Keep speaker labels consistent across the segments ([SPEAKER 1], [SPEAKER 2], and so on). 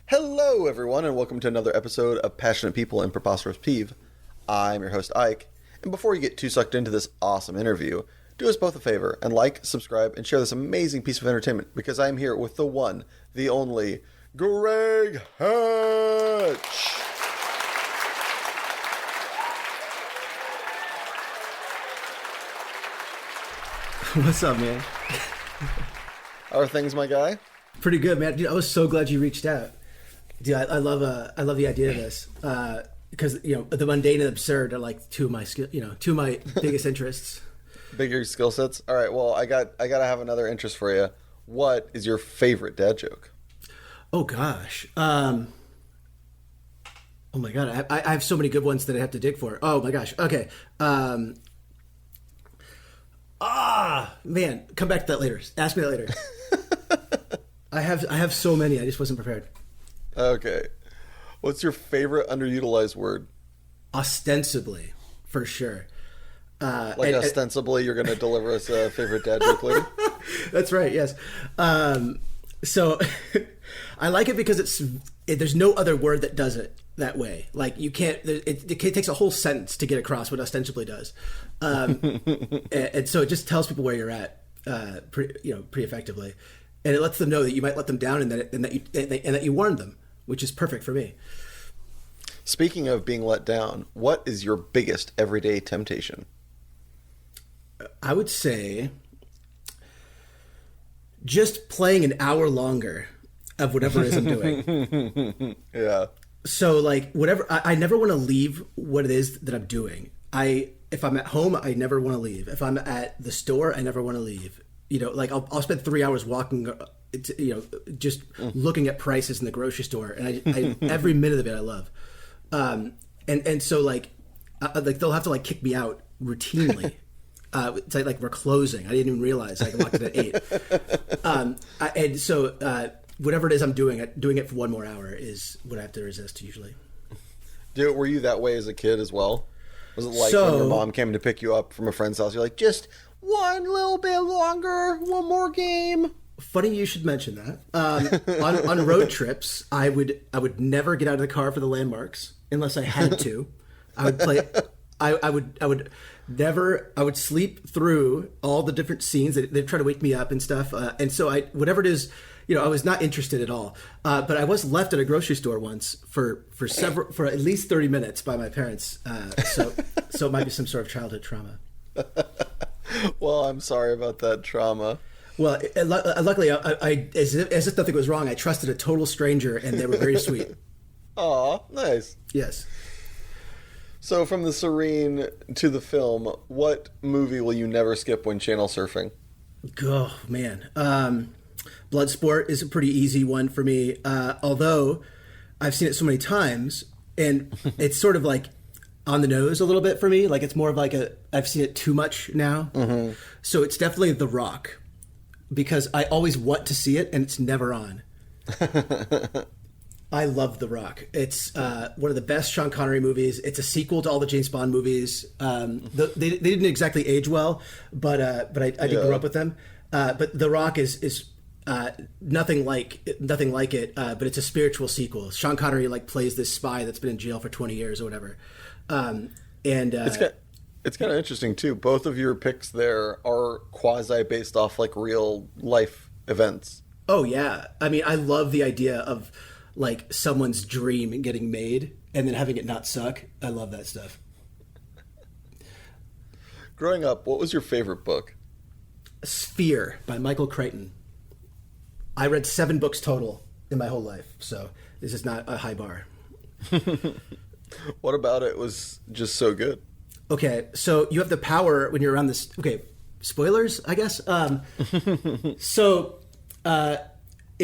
[SPEAKER 1] Hello, everyone, and welcome to another episode of Passionate People and Preposterous Peeve. I'm your host, Ike, and before you get too sucked into this awesome interview, do us both a favor and like, subscribe, and share this amazing piece of entertainment because I'm here with the one, the only, Greg Hatch.
[SPEAKER 2] What's up, man?
[SPEAKER 1] How are things, my guy?
[SPEAKER 2] Pretty good, man. Dude, I was so glad you reached out. Dude, I love the idea of this because the mundane and absurd are like two of my biggest interests.
[SPEAKER 1] Bigger skill sets. All right. Well, I gotta have another interest for you. What is your favorite dad joke?
[SPEAKER 2] Oh gosh. Oh my god. I have so many good ones that I have to dig for. Oh my gosh. Okay. Man, come back to that later. Ask me that later. I have so many. I just wasn't prepared.
[SPEAKER 1] Okay. What's your favorite underutilized word?
[SPEAKER 2] Ostensibly, for sure.
[SPEAKER 1] Ostensibly, you're going to deliver us a favorite dad joke later?
[SPEAKER 2] That's right, yes. So I like it because there's no other word that does it that way. Like you can't, it takes a whole sentence to get across what ostensibly does. And so it just tells people where you're at pretty effectively. And it lets them know that you might let them down and that you warned them, which is perfect for me.
[SPEAKER 1] Speaking of being let down, what is your biggest everyday temptation?
[SPEAKER 2] I would say just playing an hour longer of whatever it is I'm doing.
[SPEAKER 1] Yeah.
[SPEAKER 2] So like whatever, I never want to leave what it is that I'm doing. If I'm at home, I never want to leave. If I'm at the store, I never want to leave. I'll spend 3 hours walking, just looking at prices in the grocery store, and I every minute of it I love. And so they'll have to kick me out routinely. It's like we're closing. I didn't even realize I locked it at 8. Whatever it is I'm doing it for one more hour is what I have to resist usually.
[SPEAKER 1] Dude, were you that way as a kid as well? Was it like when your mom came to pick you up from a friend's house, you're like, just one little bit longer, one more game?
[SPEAKER 2] Funny you should mention that. On road trips, I would never get out of the car for the landmarks unless I had to. I would play. I would sleep through all the different scenes. They'd try to wake me up and stuff. And so whatever it is, I was not interested at all. But I was left at a grocery store once for at least 30 minutes by my parents. So it might be some sort of childhood trauma.
[SPEAKER 1] Well, I'm sorry about that trauma.
[SPEAKER 2] Well, luckily, as if nothing was wrong, I trusted a total stranger, and they were very sweet.
[SPEAKER 1] Aw, nice.
[SPEAKER 2] Yes.
[SPEAKER 1] So from the serene to the film, what movie will you never skip when channel surfing?
[SPEAKER 2] Oh, man. Bloodsport is a pretty easy one for me, although I've seen it so many times, and it's sort of like on the nose a little bit for me. Like it's more of I've seen it too much now. Mm-hmm. So it's definitely The Rock, because I always want to see it and it's never on. I love The Rock. It's one of the best Sean Connery movies. It's a sequel to all the James Bond movies. They didn't exactly age well, but I did grow up with them. But The Rock is nothing like it. But it's a spiritual sequel. Sean Connery plays this spy that's been in jail for 20 years or whatever.
[SPEAKER 1] It's kind of interesting too. Both of your picks there are quasi based off real life events.
[SPEAKER 2] Oh yeah, I mean, I love the idea of someone's dream getting made and then having it not suck. I love that stuff.
[SPEAKER 1] Growing up, what was your favorite book?
[SPEAKER 2] Sphere by Michael Crichton. I read 7 books total in my whole life, so this is not a high bar.
[SPEAKER 1] What about it was just so good?
[SPEAKER 2] Okay, so you have the power when you're around this. Okay, spoilers, I guess. It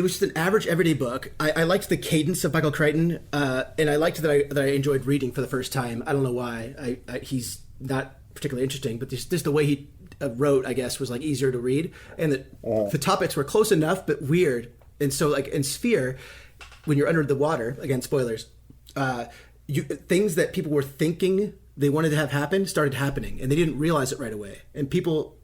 [SPEAKER 2] was just an average everyday book. I liked the cadence of Michael Crichton, and I liked that I enjoyed reading for the first time. I don't know why. He's not particularly interesting, but just the way he wrote, I guess, was easier to read, and the topics were close enough but weird. And so, in Sphere, when you're under the water, again, spoilers. Things that people were thinking they wanted to have happen started happening, and they didn't realize it right away. And people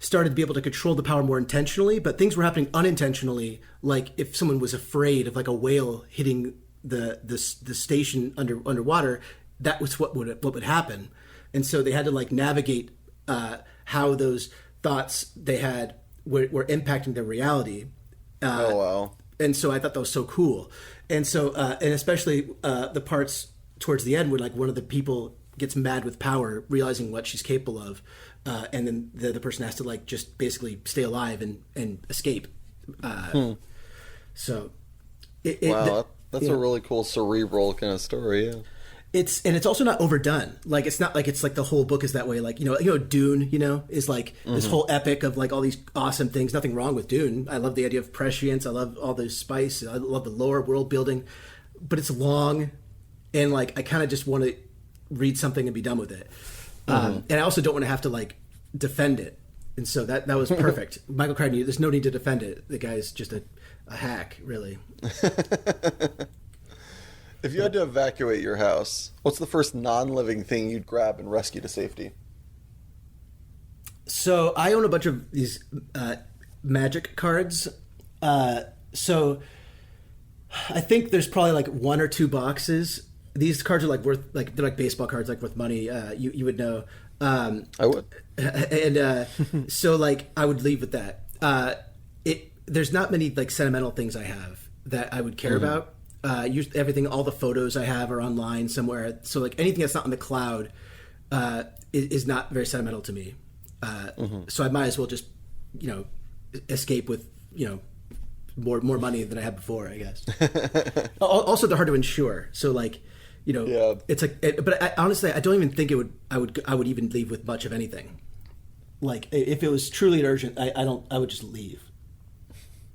[SPEAKER 2] started to be able to control the power more intentionally, but things were happening unintentionally. Like if someone was afraid of like a whale hitting the station underwater, that was what would happen. And so they had to like navigate how those thoughts they had were impacting their reality.
[SPEAKER 1] Oh wow!
[SPEAKER 2] And so I thought that was so cool. And so and especially the parts towards the end where like one of the people gets mad with power, realizing what she's capable of, and then the person has to like just basically stay alive and escape. So,
[SPEAKER 1] Wow, that's a really cool cerebral kind of story. Yeah.
[SPEAKER 2] It's also not overdone. Like it's not like it's like the whole book is that way. Like you know Dune, is like this whole epic of like all these awesome things. Nothing wrong with Dune. I love the idea of prescience. I love all the spice. I love the lore, world building, but it's long, and like I kind of just want to read something and be done with it. And I also don't want to have to like defend it. And so that was perfect. Michael Crichton, there's no need to defend it. The guy's just a hack, really.
[SPEAKER 1] If you had to evacuate your house, what's the first non-living thing you'd grab and rescue to safety?
[SPEAKER 2] So I own a bunch of these magic cards. So I think there's probably like 1 or 2 boxes. These cards are like worth like they're like baseball cards, like worth money. You would know.
[SPEAKER 1] I would.
[SPEAKER 2] And so like I would leave with that. There's not many like sentimental things I have that I would care about. Everything, all the photos I have are online somewhere. So like anything that's not on the cloud is not very sentimental to me. So I might as well just, escape with, more money than I had before, I guess. Also, they're hard to insure. So like, it's like, but honestly, I don't even think I would even leave with much of anything. Like if it was truly urgent, I would just leave.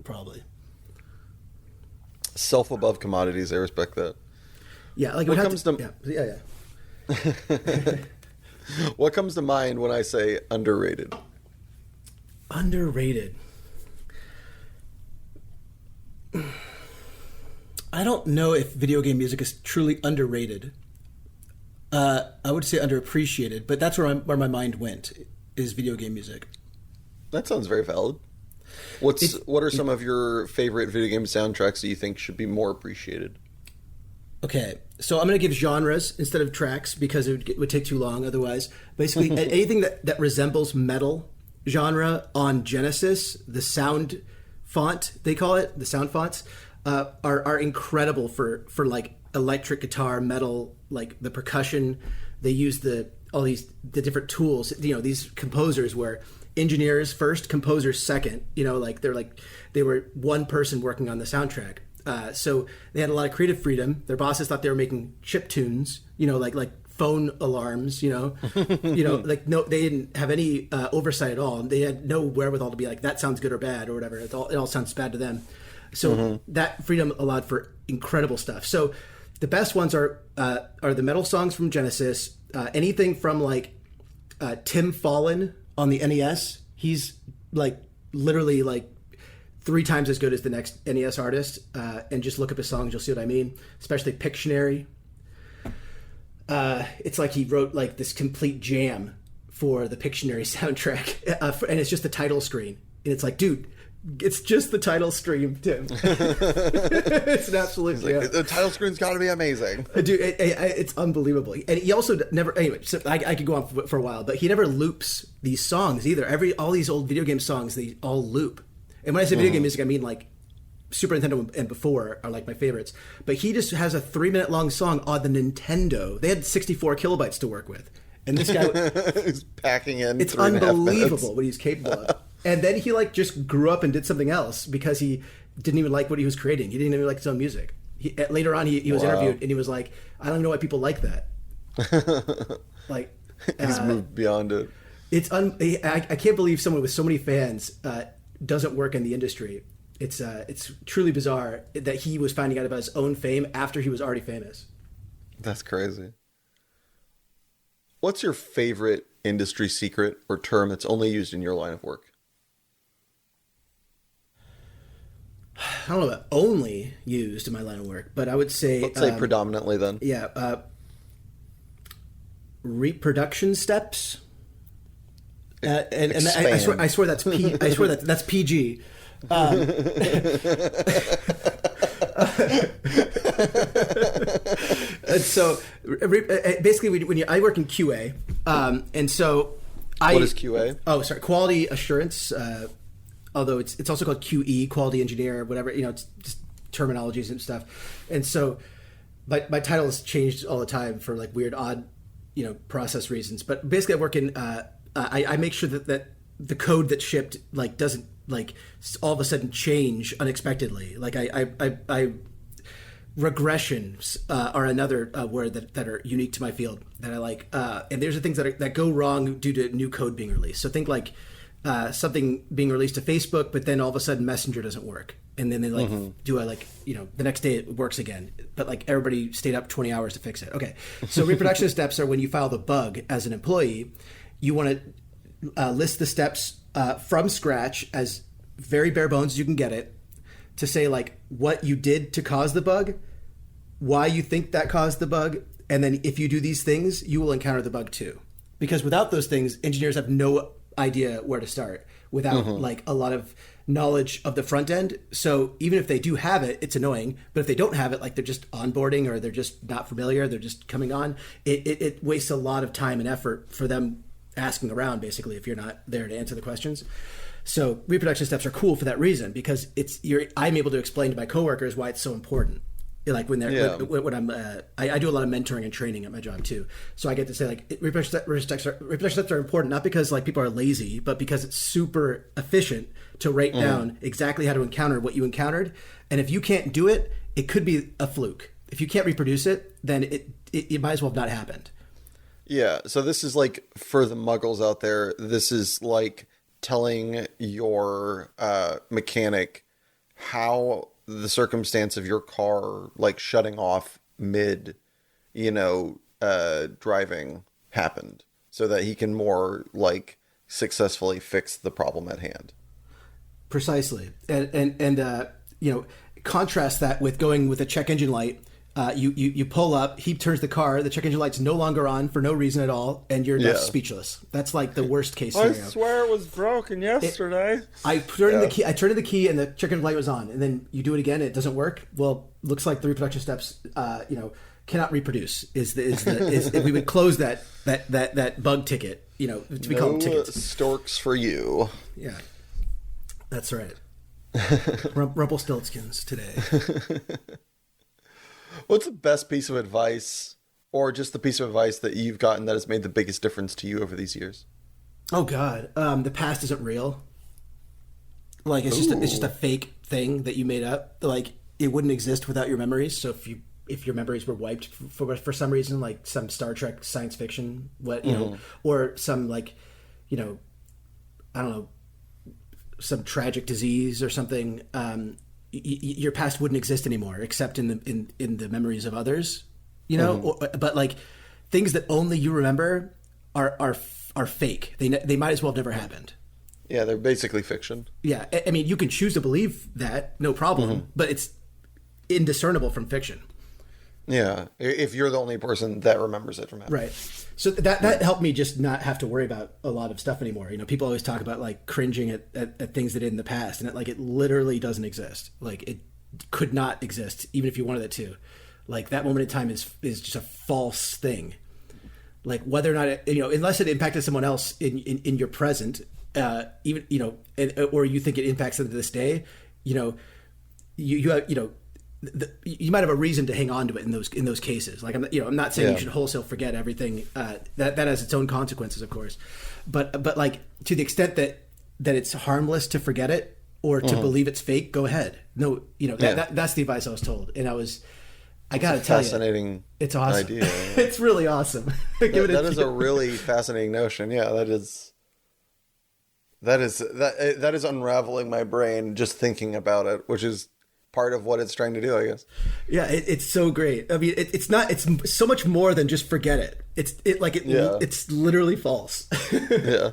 [SPEAKER 2] Probably.
[SPEAKER 1] Self above commodities. I respect that.
[SPEAKER 2] Yeah, like
[SPEAKER 1] what comes to
[SPEAKER 2] yeah.
[SPEAKER 1] What comes to mind when I say underrated?
[SPEAKER 2] Underrated. I don't know if video game music is truly underrated. I would say underappreciated, but that's where my mind went, is video game music.
[SPEAKER 1] That sounds very valid. What are some of your favorite video game soundtracks that you think should be more appreciated?
[SPEAKER 2] Okay, so I'm going to give genres instead of tracks because it would take too long otherwise. Basically, anything that resembles metal genre on Genesis, the sound font, they call it, the sound fonts, are incredible for like electric guitar, metal, like the percussion. They use the different tools, these composers were engineers first, composers second, they were one person working on the soundtrack. So they had a lot of creative freedom. Their bosses thought they were making chip tunes, like phone alarms, like no, they didn't have any oversight at all. They had no wherewithal to be like, that sounds good or bad or whatever. It all sounds bad to them. So that freedom allowed for incredible stuff. So the best ones are the metal songs from Genesis, anything from like Tim Fallon on the NES. He's like literally like 3 times as good as the next NES artist. And just look up his songs, you'll see what I mean. Especially Pictionary. It's like he wrote like this complete jam for the Pictionary soundtrack, and it's just the title screen. And it's like, dude, it's just the title screen, Tim. It's an absolute jam.
[SPEAKER 1] Like, the title screen's got to be amazing,
[SPEAKER 2] dude. It's unbelievable. And he also never. Anyway, so I could go on for a while, but he never loops these songs either. All these old video game songs, they all loop. And when I say video game music, I mean like Super Nintendo and before are like my favorites. But he just has a 3-minute long song on the Nintendo. They had 64 kilobytes to work with, and this guy
[SPEAKER 1] is packing in.
[SPEAKER 2] It's unbelievable what he's capable of. And then he like just grew up and did something else because he didn't even like what he was creating. He didn't even like his own music. Later on, he was interviewed and he was like, "I don't know why people like that." Like
[SPEAKER 1] he's moved beyond it.
[SPEAKER 2] I can't believe someone with so many fans doesn't work in the industry. It's truly bizarre that he was finding out about his own fame after he was already famous.
[SPEAKER 1] That's crazy. What's your favorite industry secret or term that's only used in your line of work?
[SPEAKER 2] I don't know about only used in my line of work, but I would say...
[SPEAKER 1] Let's say predominantly then.
[SPEAKER 2] Yeah. Reproduction steps. And I swear that's that's PG. And so basically, I work in QA, and so
[SPEAKER 1] what is QA?
[SPEAKER 2] Oh, sorry, quality assurance. Although it's also called QE, quality engineer, whatever. It's just terminologies and stuff. And so my title has changed all the time for like weird, odd, process reasons. But basically, I work in. I make sure that the code that's shipped like doesn't like all of a sudden change unexpectedly. Like I regressions are another word that are unique to my field that I like. And there's the things that go wrong due to new code being released. So think like something being released to Facebook, but then all of a sudden Messenger doesn't work. And then they the next day it works again. But like everybody stayed up 20 hours to fix it. Okay. So reproduction steps are when you file the bug as an employee, you want to list the steps from scratch as very bare bones as you can get it, to say like what you did to cause the bug, why you think that caused the bug, and then if you do these things, you will encounter the bug too. Because without those things, engineers have no idea where to start without like a lot of knowledge of the front end. So even if they do have it, it's annoying. But if they don't have it, like they're just onboarding or they're just not familiar, they're just coming on, it wastes a lot of time and effort for them asking around, basically, if you're not there to answer the questions. So reproduction steps are cool for that reason, because I'm able to explain to my coworkers why it's so important. Like when they're when I'm I do a lot of mentoring and training at my job too. So I get to say like reproduction steps are important, not because like people are lazy, but because it's super efficient to write down exactly how to encounter what you encountered. And if you can't do it, it could be a fluke. If you can't reproduce it, then it might as well have not happened.
[SPEAKER 1] Yeah. So this is like, for the muggles out there, this is like telling your mechanic how the circumstance of your car like shutting off mid driving happened, so that he can more like successfully fix the problem at hand.
[SPEAKER 2] Precisely. And contrast that with going with a check engine light. You pull up, he turns the car, the check engine light's no longer on for no reason at all, and you're left speechless. That's like the worst case scenario.
[SPEAKER 3] I swear it was broken yesterday.
[SPEAKER 2] I turned in the key and the check engine light was on, and then you do it again, it doesn't work. Well, looks like the reproduction steps cannot reproduce is we would close that bug ticket, to be called tickets.
[SPEAKER 1] Storks for you.
[SPEAKER 2] Yeah. That's right. Rumpelstiltskins today.
[SPEAKER 1] What's the best piece of advice, or just the piece of advice that you've gotten that has made the biggest difference to you over these years?
[SPEAKER 2] Oh God, the past isn't real. Like it's just a fake thing that you made up. Like it wouldn't exist without your memories. So if your memories were wiped for some reason, like some Star Trek science fiction, or some like, I don't know, some tragic disease or something. Your past wouldn't exist anymore, except in the memories of others, but like things that only you remember are fake. They might as well have never happened.
[SPEAKER 1] Yeah, they're basically fiction.
[SPEAKER 2] Yeah, I mean, you can choose to believe that, no problem, but it's indiscernible from fiction.
[SPEAKER 1] Yeah, if you're the only person that remembers it from it.
[SPEAKER 2] Right. So that helped me just not have to worry about a lot of stuff anymore. People always talk about like cringing at things that did in the past, and it literally doesn't exist. Like it could not exist, even if you wanted it to. Like that moment in time is just a false thing. Like whether or not unless it impacted someone else in your present, even or you think it impacts them to this day, you have you might have a reason to hang on to it in those cases. Like I'm not saying you should wholesale forget everything. That has its own consequences, of course, but like to the extent that it's harmless to forget it or to believe it's fake, go ahead. No, that's the advice I was told, and I gotta tell you,
[SPEAKER 1] fascinating.
[SPEAKER 2] It's awesome.
[SPEAKER 1] Idea.
[SPEAKER 2] It's really awesome.
[SPEAKER 1] That is a really fascinating notion. Yeah, that is unraveling my brain just thinking about it, which is part of what it's trying to do, I guess.
[SPEAKER 2] Yeah, it's so great. I mean, it's so much more than just forget it. It's literally false.
[SPEAKER 1] Yeah.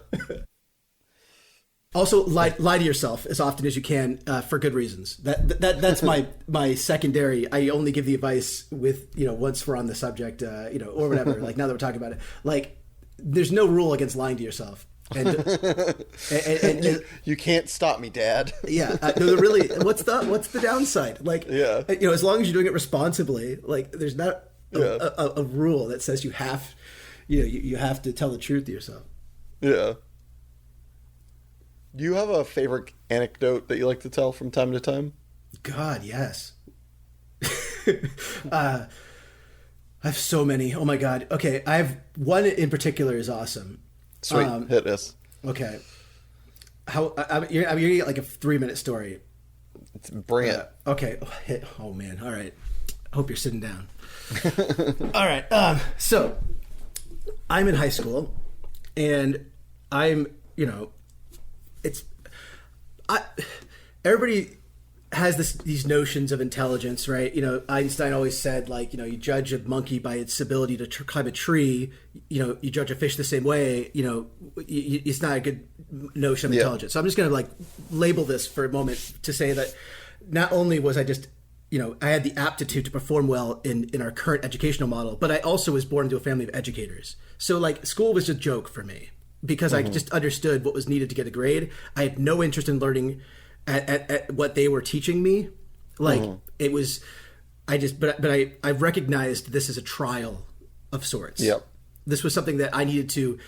[SPEAKER 2] Also, lie to yourself as often as you can for good reasons. That's my secondary. I only give the advice with once we're on the subject, or whatever. Like now that we're talking about it, like there's no rule against lying to yourself. And
[SPEAKER 1] you can't stop me, Dad.
[SPEAKER 2] yeah, really, what's the downside? Like,
[SPEAKER 1] Yeah.
[SPEAKER 2] as long as you're doing it responsibly, like, there's not a rule that says you have, you have to tell the truth to yourself.
[SPEAKER 1] Yeah. Do you have a favorite anecdote that you like to tell from time to time?
[SPEAKER 2] God, yes. I have so many. Oh my God. Okay, I have one in particular is awesome.
[SPEAKER 1] Sweet, hit us.
[SPEAKER 2] Okay. You're gonna get like a 3-minute story.
[SPEAKER 1] Bring it.
[SPEAKER 2] Okay. Oh man. All right. I hope you're sitting down. All right. So I'm in high school, and I'm, everybody has these notions of intelligence, right? Einstein always said, like, you judge a monkey by its ability to climb a tree. You judge a fish the same way. It's not a good notion of intelligence. So I'm just going to like label this for a moment to say that not only was I just, I had the aptitude to perform well in our current educational model, but I also was born into a family of educators. So like school was a joke for me because I just understood what was needed to get a grade. I had no interest in learning at what they were teaching me. Like it was, I recognized this as a trial of sorts.
[SPEAKER 1] Yep.
[SPEAKER 2] This was something that I needed to,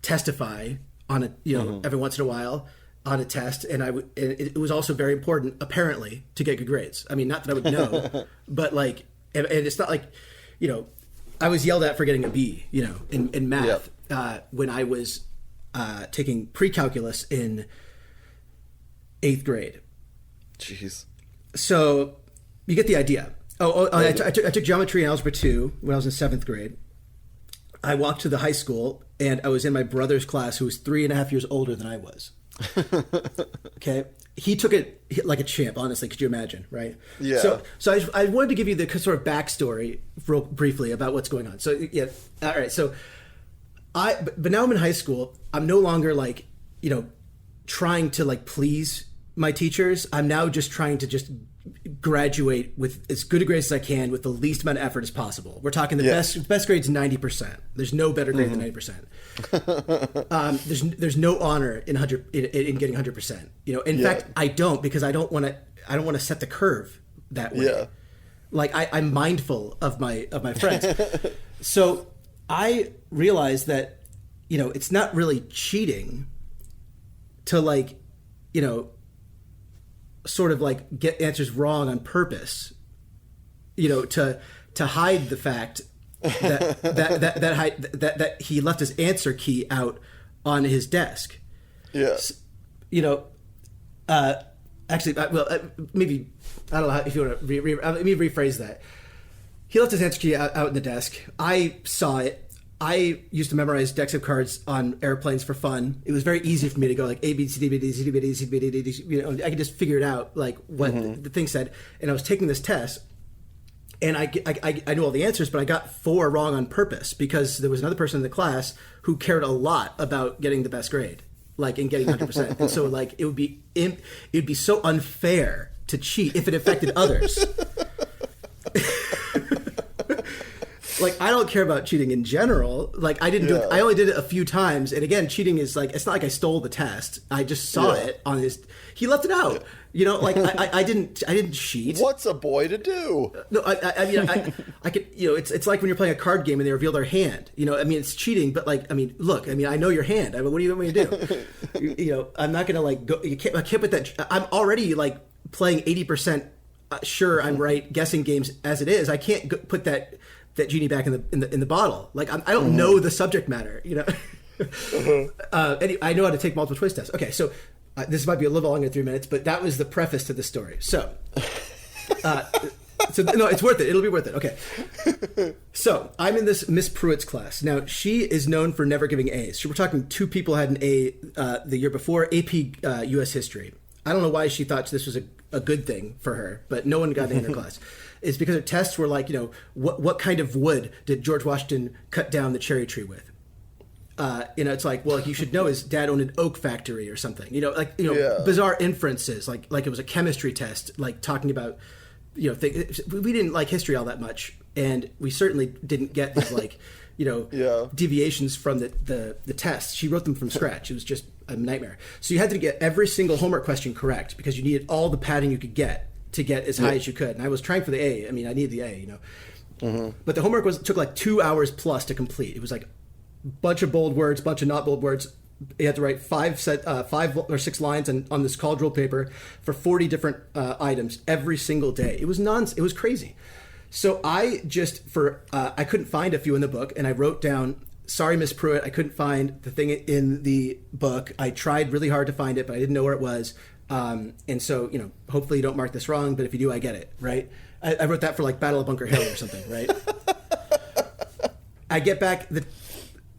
[SPEAKER 2] testify on every once in a while on a test. And it was also very important, apparently, to get good grades. I mean, not that I would know, but like, and it's not like, I was yelled at for getting a B, in math, when I was taking pre-calculus in 8th grade.
[SPEAKER 1] Jeez.
[SPEAKER 2] So you get the idea. I took geometry and algebra 2 when I was in 7th grade. I walked to the high school, and I was in my brother's class, who was 3.5 years older than I was. Okay. He took it like a champ, honestly. Could you imagine? Right.
[SPEAKER 1] Yeah.
[SPEAKER 2] So I wanted to give you the sort of backstory real briefly about what's going on. So yeah. All right. So but now I'm in high school. I'm no longer like, trying to like please my teachers. I'm now just trying to just graduate with as good a grade as I can with the least amount of effort as possible. We're talking the best grade's 90%. There's no better grade than 90%. There's no honor in getting 100%. In fact, I don't, because I don't want to set the curve that way. Yeah. Like I'm mindful of my friends. So I realized that it's not really cheating to like sort of like get answers wrong on purpose, to hide the fact that he left his answer key out on his desk.
[SPEAKER 1] Yeah.
[SPEAKER 2] Actually, maybe I don't know if you want to let me rephrase that. He left his answer key out in the desk. I saw it. I used to memorize decks of cards on airplanes for fun. It was very easy for me to go like A, B, C, D, B, D, C, D, B, D, C, B, D, D, D. I could just figure it out, like what the thing said. And I was taking this test, and I knew all the answers, but I got 4 wrong on purpose because there was another person in the class who cared a lot about getting the best grade, like in getting 100%. And so like it would be so unfair to cheat if it affected others. Like, I don't care about cheating in general. Like, I didn't do it. I only did it a few times. And again, cheating is like, it's not like I stole the test. I just saw it on his, he left it out. Like I didn't cheat.
[SPEAKER 1] What's a boy to do?
[SPEAKER 2] No, I mean, I could, it's like when you're playing a card game and they reveal their hand, I mean, it's cheating, but like, I mean, look, I mean, I know your hand. I mean, what do you want me to do? I'm not going to like go, I can't put that, I'm already like playing 80% sure I'm right guessing games as it is. I can't put that genie back in the bottle. Like I don't know the subject matter, Anyway, I know how to take multiple choice tests. Okay, so this might be a little longer than 3 minutes, but that was the preface to the story. So, no, it's worth it. It'll be worth it. Okay. So I'm in this Miss Pruitt's class. Now she is known for never giving A's. So we're talking 2 people had an A the year before, AP U.S. History. I don't know why she thought this was a good thing for her, but no one got an A in her class. It's because her tests were like, what kind of wood did George Washington cut down the cherry tree with? It's like, well, you should know his dad owned an oak factory or something. Bizarre inferences, like it was a chemistry test, like talking about, we didn't like history all that much, and we certainly didn't get these like, deviations from the test. She wrote them from scratch. It was just a nightmare. So you had to get every single homework question correct because you needed all the padding you could get to get as high as you could. And I was trying for the A. I mean, I needed the A, But the homework took like 2 hours plus to complete. It was like a bunch of bold words, bunch of not bold words. You had to write 5 or 6 lines on this college ruled paper for 40 different items every single day. It was It was crazy. So I just I couldn't find a few in the book, and I wrote down, "Sorry, Miss Pruitt, I couldn't find the thing in the book. I tried really hard to find it, but I didn't know where it was. And so, hopefully you don't mark this wrong, but if you do, I get it." Right? I wrote that for like Battle of Bunker Hill or something. Right? I get back the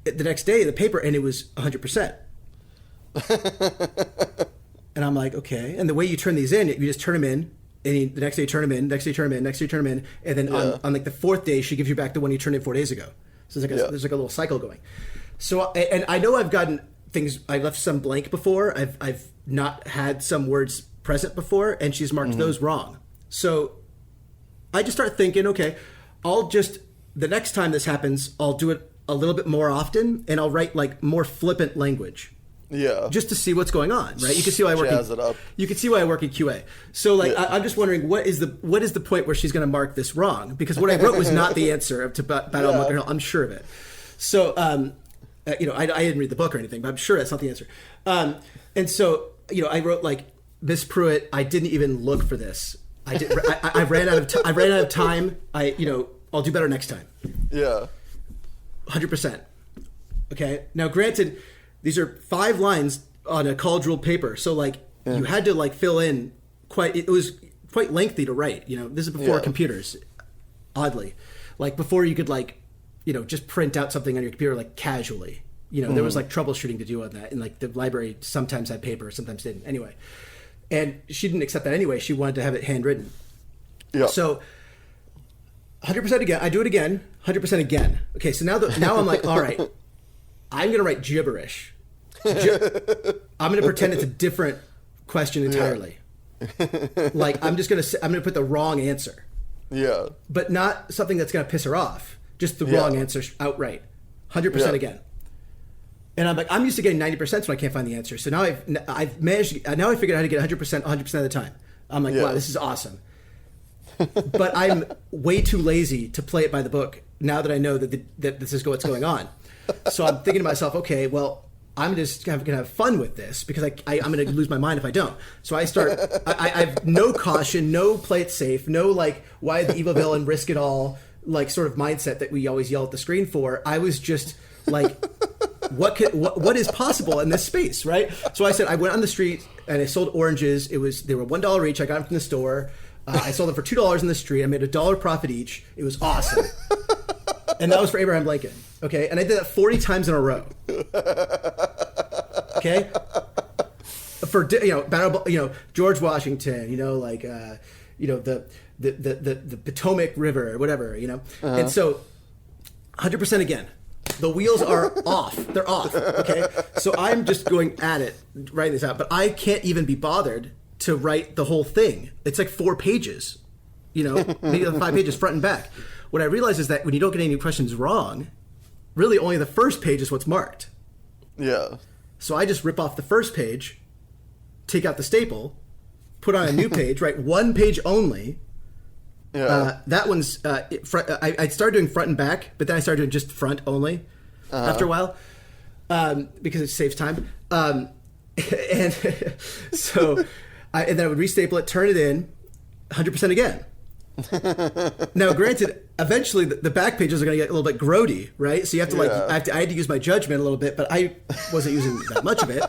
[SPEAKER 2] next day the paper, and it was 100%. And I'm like, okay. And the way you turn these in, you just turn them in. And the next day you turn them in, next day you turn them in, next day you turn them in, and then on like the 4th day she gives you back the one you turned in 4 days ago. So there's like a little cycle going. So and I know I've gotten things. I left some blank before. I've not had some words present before, and she's marked those wrong. So I just start thinking, okay, the next time this happens, I'll do it a little bit more often, and I'll write like more flippant language.
[SPEAKER 1] Yeah.
[SPEAKER 2] Just to see what's going on, right? You can see why I work. You can see why I work in QA. So, like, I'm just wondering what is the point where she's going to mark this wrong? Because what I wrote was not the answer to Battle of Bunker Hill. I'm sure of it. So, I didn't read the book or anything, but I'm sure that's not the answer. And so, I wrote like, "Miss Pruitt, I didn't even look for this. I ran out of time. I'll do better next time."
[SPEAKER 1] Yeah.
[SPEAKER 2] 100%. Okay. Now, granted, these are 5 lines on a college ruled paper, so like you had to like fill in it was quite lengthy to write. This is before computers. Oddly, like before you could like just print out something on your computer like casually. There was like troubleshooting to do on that, and like the library sometimes had paper, sometimes didn't. Anyway, and she didn't accept that anyway. She wanted to have it handwritten. Yeah. So 100% again. I do it again. 100% again. Okay. So now I'm like, all right, I'm gonna write gibberish. I'm going to pretend it's a different question entirely. Like I'm going to put the wrong answer. Yeah. But not something that's going to piss her off. Just the wrong answer outright. 100% again. And I'm like, I'm used to getting 90% when I can't find the answer. So now I've managed. Now I figured out how to get 100% of the time. I'm like, wow, this is awesome. But I'm way too lazy to play it by the book now that I know that this is what's going on. So I'm thinking to myself, okay, well, I'm just going to have fun with this because I'm going to lose my mind if I don't. So I start, I have no caution, no play it safe, no like, why the evil villain risk it all, like sort of mindset that we always yell at the screen for. I was just like, what is possible in this space, right? So I said, I went on the street and I sold oranges. They were $1 each. I got them from the store. I sold them for $2 in the street. I made $1 profit each. It was awesome. And that was for Abraham Lincoln. Okay. And I did that 40 times in a row. Okay. For, George Washington, the Potomac River or whatever, And so 100% again, the wheels are off. They're off. Okay. So I'm just going at it, writing this out, but I can't even be bothered to write the whole thing. It's like 4 pages, maybe 5 pages front and back. What I realize is that when you don't get any questions wrong, really only the first page is what's marked. Yeah. So I just rip off the first page, take out the staple, put on a new page, write 1 page only. Yeah. That one's I started doing front and back, but then I started doing just front only after a while because it saves time. And so and then I would restaple it, turn it in, 100% again. Now, granted, eventually the back pages are going to get a little bit grody, right? So you have to I had to use my judgment a little bit, but I wasn't using that much of it,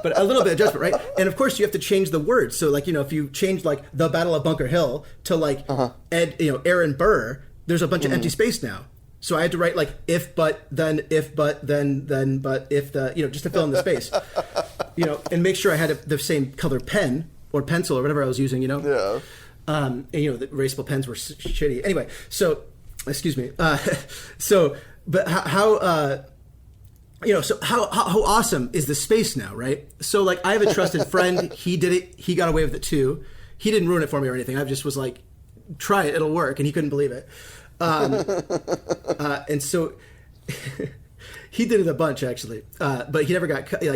[SPEAKER 2] but a little bit of judgment, right? And of course, you have to change the words. So, like, if you change like the Battle of Bunker Hill to like Aaron Burr, there's a bunch of empty space now. So I had to write like if but then but if the just to fill in the space, and make sure I had the same color pen or pencil or whatever I was using, Yeah. And, the erasable pens were shitty. Anyway, so, excuse me. But how awesome is the space now, right? So, like, I have a trusted friend. He did it. He got away with it, too. He didn't ruin it for me or anything. I just was like, try it, it'll work. And he couldn't believe it. And so he did it a bunch actually, but he never got caught. He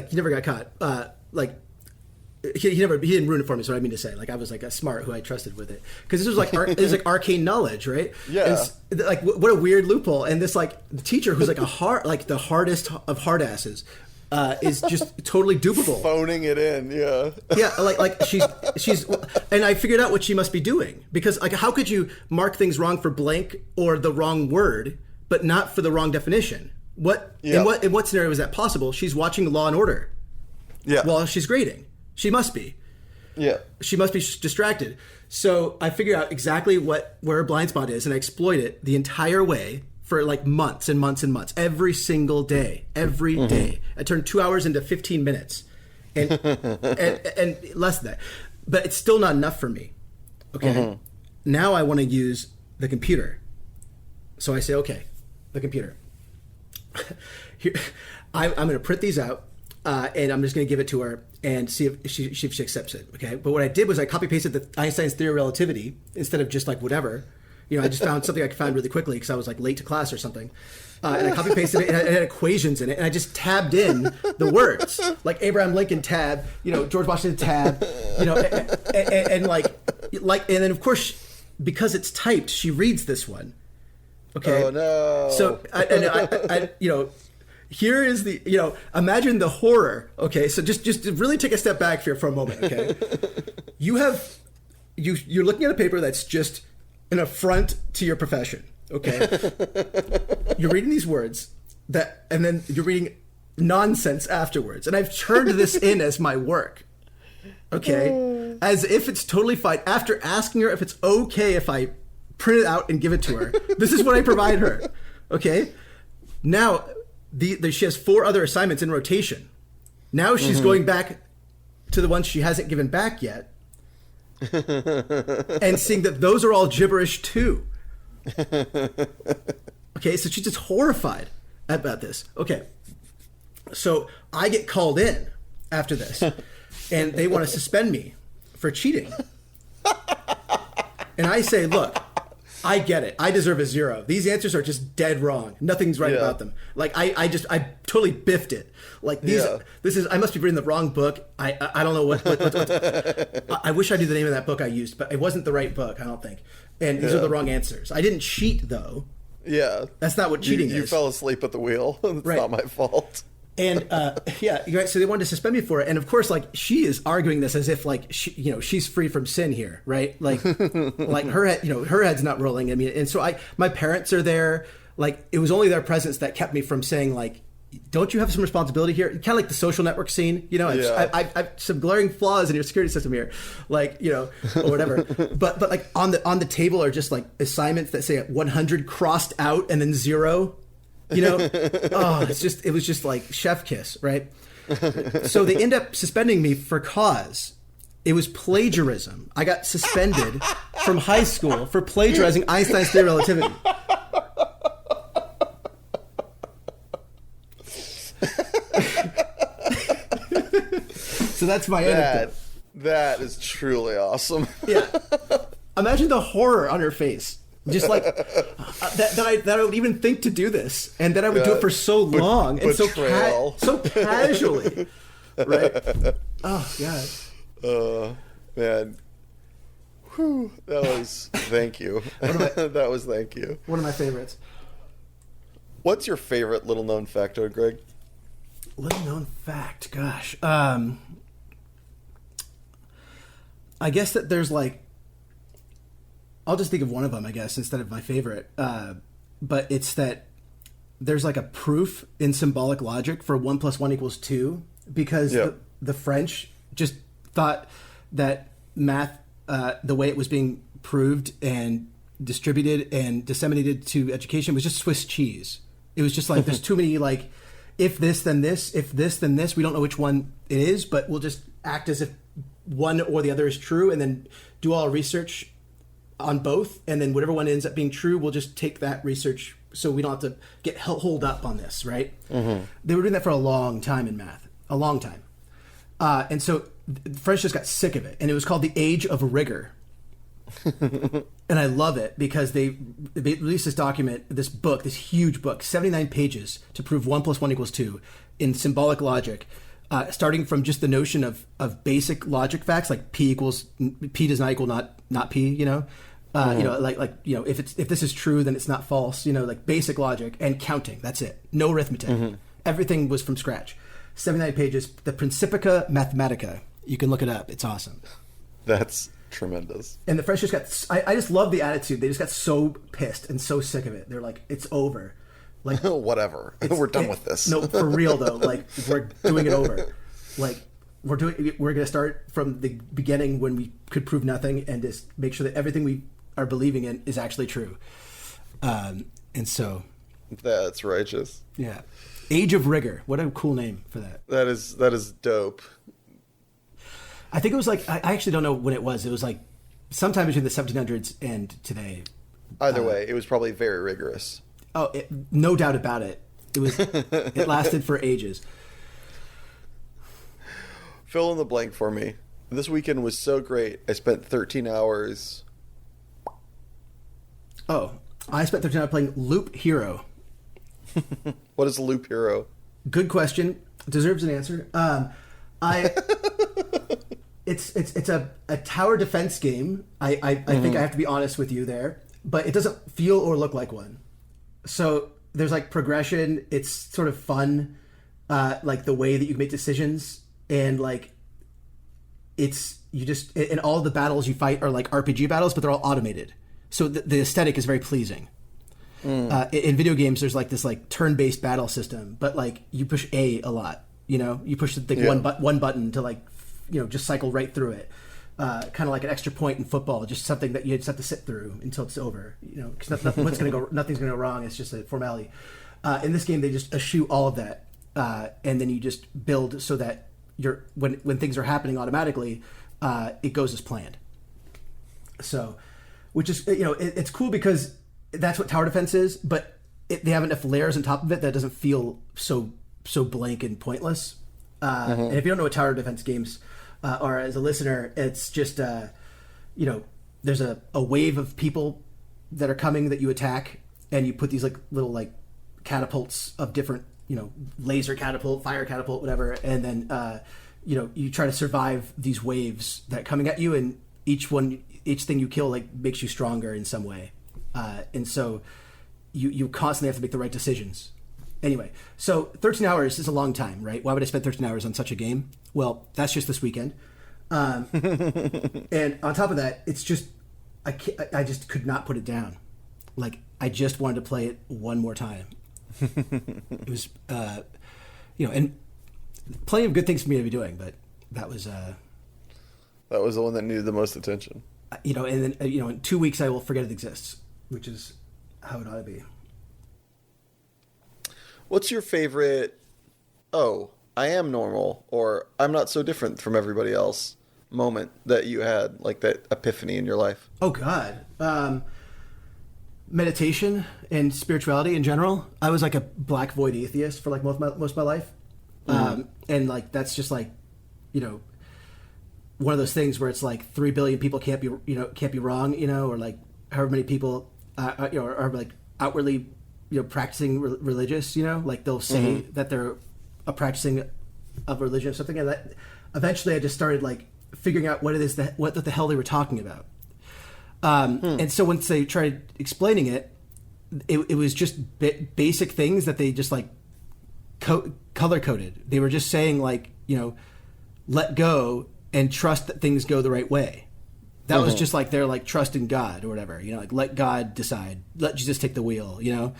[SPEAKER 2] didn't ruin it for me. Is what I mean to say. Like I was like a smart who I trusted with it, because this was like it was like arcane knowledge, right?
[SPEAKER 1] Yeah.
[SPEAKER 2] And like what a weird loophole. And this like teacher who's like the hardest of hard asses. Is just totally dupable.
[SPEAKER 1] Phoning it in, yeah.
[SPEAKER 2] Yeah, like she's, and I figured out what she must be doing, because like how could you mark things wrong for blank or the wrong word, but not for the wrong definition? In what scenario is that possible? She's watching Law and Order, while she's grading. She must be.
[SPEAKER 1] Yeah.
[SPEAKER 2] She must be distracted. So I figured out exactly where her blind spot is, and I exploit it the entire way. For like months and months and months, every single day, every day. I turned 2 hours into 15 minutes, and less than that. But it's still not enough for me. Okay. Now I want to use the computer. So I say, okay, the computer. Here, I'm going to print these out, and I'm just going to give it to her and see if she accepts it. Okay. But what I did was I copy pasted the Einstein's theory of relativity instead of just like whatever. You know, I just found something I could find really quickly because I was like late to class or something. And I copy pasted it, and it had equations in it, and I just tabbed in the words, like Abraham Lincoln tab, George Washington tab, and then of course, because it's typed, she reads this one. Okay.
[SPEAKER 1] Oh no.
[SPEAKER 2] So I here is the, imagine the horror. Okay. So just really take a step back here for a moment. Okay. You're looking at a paper that's just an affront to your profession, okay? You're reading these words and then you're reading nonsense afterwards. And I've turned this in as my work, okay? As if it's totally fine. After asking her if it's okay if I print it out and give it to her, this is what I provide her, okay? Now, she has 4 other assignments in rotation. Now she's going back to the ones she hasn't given back yet. And seeing that those are all gibberish too. Okay, so she's just horrified about this. Okay, so I get called in after this, and they want to suspend me for cheating. And I say, look, I get it. I deserve a 0. These answers are just dead wrong. Nothing's right about them. Like I totally biffed it. Like this is, I must be reading the wrong book. I don't know what I wish I knew the name of that book I used, but it wasn't the right book, I don't think. And these are the wrong answers. I didn't cheat though.
[SPEAKER 1] Yeah.
[SPEAKER 2] That's not what cheating is.
[SPEAKER 1] You fell asleep at the wheel. It's not my fault.
[SPEAKER 2] And you're right. So they wanted to suspend me for it, and of course, like she is arguing this as if like she's free from sin here, right? Like her head, her head's not rolling. I mean, and so my parents are there. Like it was only their presence that kept me from saying like, don't you have some responsibility here? Kind of like the Social Network scene, I've some glaring flaws in your security system here, like or whatever. but like on the table are just like assignments that say 100 crossed out and then 0. It was just like chef kiss, right? So they end up suspending me for cause. It was plagiarism. I got suspended from high school for plagiarizing Einstein's theory of relativity. So that's my anecdote.
[SPEAKER 1] That is truly awesome.
[SPEAKER 2] Yeah. Imagine the horror on her face. Just like that I would even think to do this, and then I would do it for so long and so casually, right? Oh God.
[SPEAKER 1] Man. Whew, that was thank you. That was thank you.
[SPEAKER 2] One of my favorites.
[SPEAKER 1] What's your favorite little known factoid, Greg?
[SPEAKER 2] Little known fact, gosh. I guess that there's like, I'll just think of one of them, I guess, instead of my favorite. But it's that there's like a proof in symbolic logic for 1 + 1 = 2, because the French just thought that math, the way it was being proved and distributed and disseminated to education, was just Swiss cheese. It was just like, there's too many, like, if this, then this, if this, then this. We don't know which one it is, but we'll just act as if one or the other is true, and then do all our research on both, and then whatever one ends up being true, we'll just take that research so we don't have to get hold up on this, right? Mm-hmm. They were doing that for a long time in math, a long time. And so the French just got sick of it, and it was called the Age of Rigor. And I love it because they released this book, this huge book, 79 pages to prove 1 + 1 = 2 in symbolic logic, starting from just the notion of basic logic facts like P does not equal not P, you know, if this is true, then it's not false, you know, like basic logic and counting. That's it. No arithmetic. Everything was from scratch. 79 pages. The Principia Mathematica. You can look it up. It's awesome.
[SPEAKER 1] That's tremendous.
[SPEAKER 2] And the French just got... I just love the attitude. They just got so pissed and so sick of it. They're like, it's over. Like,
[SPEAKER 1] whatever. We're done with this.
[SPEAKER 2] No, for real though. Like, we're doing it over. Like, we're going to start from the beginning when we could prove nothing and just make sure that everything we are believing in is actually true. And so...
[SPEAKER 1] That's righteous.
[SPEAKER 2] Yeah. Age of Rigor. What a cool name for that.
[SPEAKER 1] That is dope.
[SPEAKER 2] I think it was like, I actually don't know when it was. It was like sometime between the 1700s and today.
[SPEAKER 1] Either way, it was probably very rigorous.
[SPEAKER 2] Oh, no doubt about it. It lasted for ages.
[SPEAKER 1] Fill in the blank for me. This weekend was so great. I spent 13 hours.
[SPEAKER 2] Oh, I spent 13 hours playing Loop Hero.
[SPEAKER 1] What is Loop Hero?
[SPEAKER 2] Good question. Deserves an answer. It's a tower defense game. I think I have to be honest with you there, but it doesn't feel or look like one. So there's like progression. It's sort of fun, like the way that you make decisions, and like and all the battles you fight are like RPG battles, but they're all automated. So the aesthetic is very pleasing. In video games, there's like this like turn-based battle system, but like you push A lot. You know, you push one button to like, you know, just cycle right through it. Kind of like an extra point in football, just something that you just have to sit through until it's over. You know, because nothing's going to go wrong. It's just a formality. In this game, they just eschew all of that, and then you just build so that when things are happening automatically, it goes as planned. So, which is, you know, it's cool because that's what tower defense is, but they have enough layers on top of it that it doesn't feel so blank and pointless. And if you don't know what tower defense games are, as a listener, it's just you know, there's a wave of people that are coming that you attack, and you put these like little like catapults of different, you know, laser catapult, fire catapult, whatever, and then you know, you try to survive these waves that are coming at you, and each thing you kill like makes you stronger in some way. And so you constantly have to make the right decisions. Anyway, so 13 hours is a long time, right? Why would I spend 13 hours on such a game? Well, that's just this weekend. And on top of that, it's just, I just could not put it down. Like, I just wanted to play it one more time. It was, you know, and plenty of good things for me to be doing, but that was
[SPEAKER 1] the one that needed the most attention.
[SPEAKER 2] You know, and then, you know, in 2 weeks I will forget it exists, which is how it ought to be.
[SPEAKER 1] What's your favorite, oh, I am normal, or I'm not so different from everybody else moment that you had, like that epiphany in your life?
[SPEAKER 2] Oh, God. Meditation and spirituality in general. I was like a black void atheist for like most of my life. And like, that's just like, you know, one of those things where it's like 3 billion people can't be wrong, you know, or like however many people, you know, are like outwardly, you know, practicing religious, you know, like they'll say that they're a practicing of religion or something. And that eventually I just started like figuring out what it is what the hell they were talking about. And so once they tried explaining it was just basic things that they just like color coded. They were just saying like, you know, let go and trust that things go the right way. That was just like their like trust in God or whatever, you know, like let God decide, let Jesus take the wheel, you know.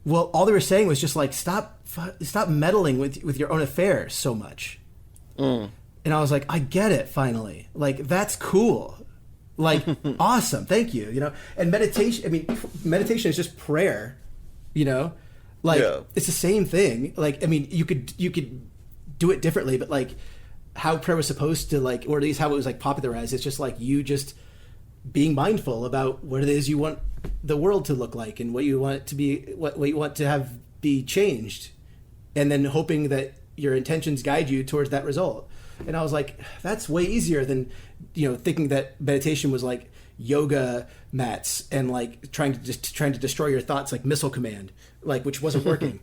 [SPEAKER 2] Well, all they were saying was just like stop meddling with your own affairs so much. And I was like, I get it finally. Like that's cool. Like awesome, thank you. You know, and meditation. I mean, meditation is just prayer. You know, like it's the same thing. Like I mean, you could do it differently, but like how prayer was supposed to like, or at least how it was like popularized. It's just like you just being mindful about what it is you want the world to look like and what you want it to be, what you want to have be changed, and then hoping that your intentions guide you towards that result. And I was like, that's way easier than, you know, thinking that meditation was like, yoga mats and like trying to destroy your thoughts, like Missile Command, like, which wasn't working.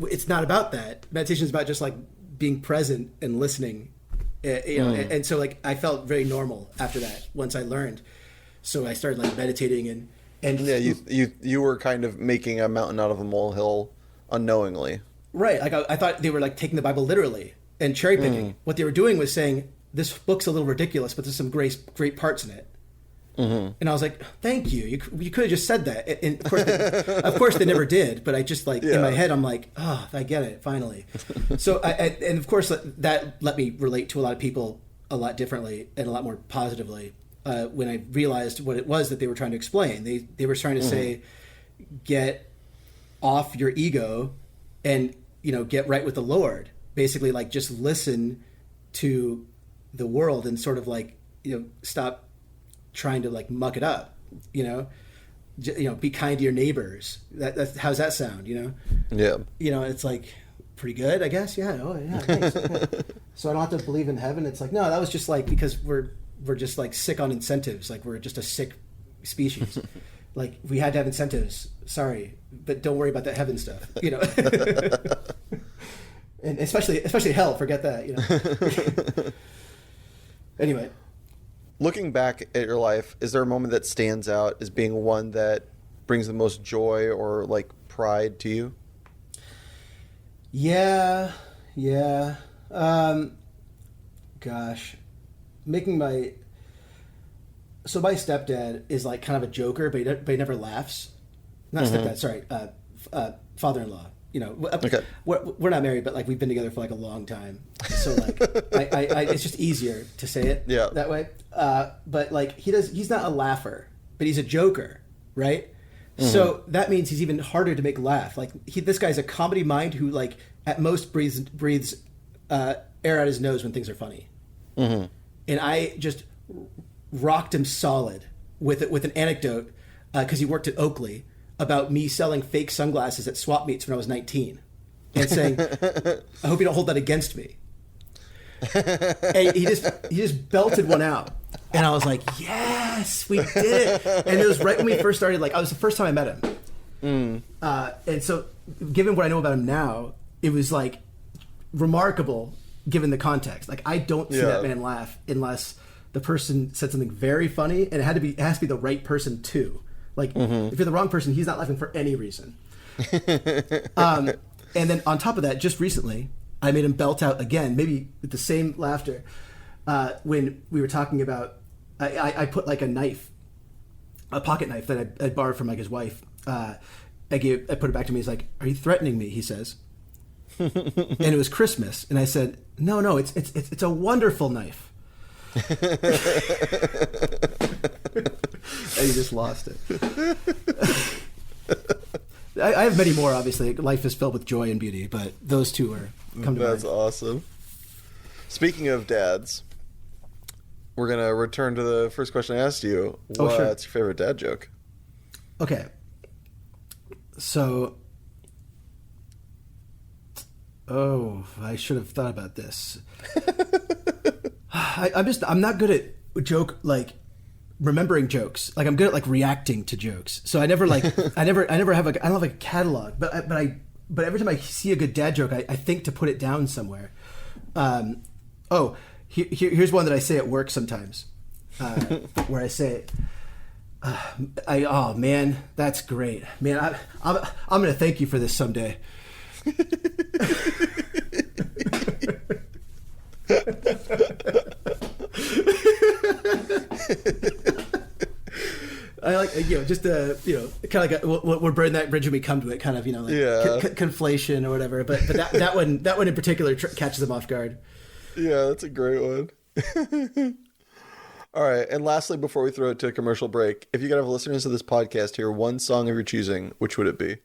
[SPEAKER 2] It's not about that. Meditation is about just like being present and listening, and so like I felt very normal after that once I learned. So I started like meditating and
[SPEAKER 1] yeah, you were kind of making a mountain out of a molehill unknowingly. Right.
[SPEAKER 2] Like I thought they were like taking the Bible literally and cherry picking. What they were doing was saying, this book's a little ridiculous, but there's some great parts in it. And I was like, thank you. You could have just said that. And of course they never did, but I just like, in my head, I'm like, oh, I get it, finally. So, and of course that let me relate to a lot of people a lot differently and a lot more positively when I realized what it was that they were trying to explain. They were trying to say, get off your ego and, get right with the Lord. Basically, like, just listen to the world and sort of like, stop trying to like muck it up, be kind to your neighbors. That's how's that sound?
[SPEAKER 1] Yeah.
[SPEAKER 2] It's like pretty good, I guess. Yeah. Oh yeah. Thanks. Yeah. So I don't have to believe in heaven. It's like, no, that was just like, because we're just like sick on incentives. Like, we're just a sick species. Like, we had to have incentives. Sorry, but don't worry about that heaven stuff. And especially hell. Forget that. Anyway.
[SPEAKER 1] Looking back at your life, is there a moment that stands out as being one that brings the most joy or like pride to you?
[SPEAKER 2] Yeah. Gosh, my stepdad is like kind of a joker, but he never laughs. Not stepdad, sorry, father-in-law.
[SPEAKER 1] Okay.
[SPEAKER 2] We're not married, but like we've been together for like a long time. So like, I it's just easier to say it that way. But like he's not a laugher, but he's a joker, right? So that means he's even harder to make laugh. Like this guy's a comedy mind who like at most breathes air out his nose when things are funny. And I just rocked him solid with an anecdote because he worked at Oakley, about me selling fake sunglasses at swap meets when I was 19 and saying, I hope you don't hold that against me. And he just belted one out. And I was like, yes, we did it. And it was right when we first started, like, it was the first time I met him. And so given what I know about him now, it was like remarkable given the context. Like, I don't see that man laugh unless the person said something very funny, and it has to be the right person too. Like, if you're the wrong person, he's not laughing for any reason. And then on top of that, just recently, I made him belt out again, maybe with the same laughter, when we were talking about, I put like a pocket knife that I borrowed from like his wife. I put it back to me. He's like, "Are you threatening me?" He says. And it was Christmas, and I said, "No, it's a wonderful knife." And he just lost it. I have many more, obviously. Life is filled with joy and beauty, but those two are come to mind.
[SPEAKER 1] That's awesome. Speaking of dads, we're going to return to the first question I asked you. What's your favorite dad joke?
[SPEAKER 2] Okay. So, I should have thought about this. I'm not good at remembering jokes. Like, I'm good at like reacting to jokes. So I never I don't have a catalog, but every time I see a good dad joke, I think to put it down somewhere. Here's one that I say at work sometimes, where I say, "Oh man, that's great, man. I'm going to thank you for this someday." I like, just kind of like we're burning that bridge when we come to it, kind of, conflation or whatever. But that one in particular catches them off guard.
[SPEAKER 1] Yeah, that's a great one. All right, and lastly, before we throw it to a commercial break, if you could have listeners to this podcast hear one song of your choosing, which would it be?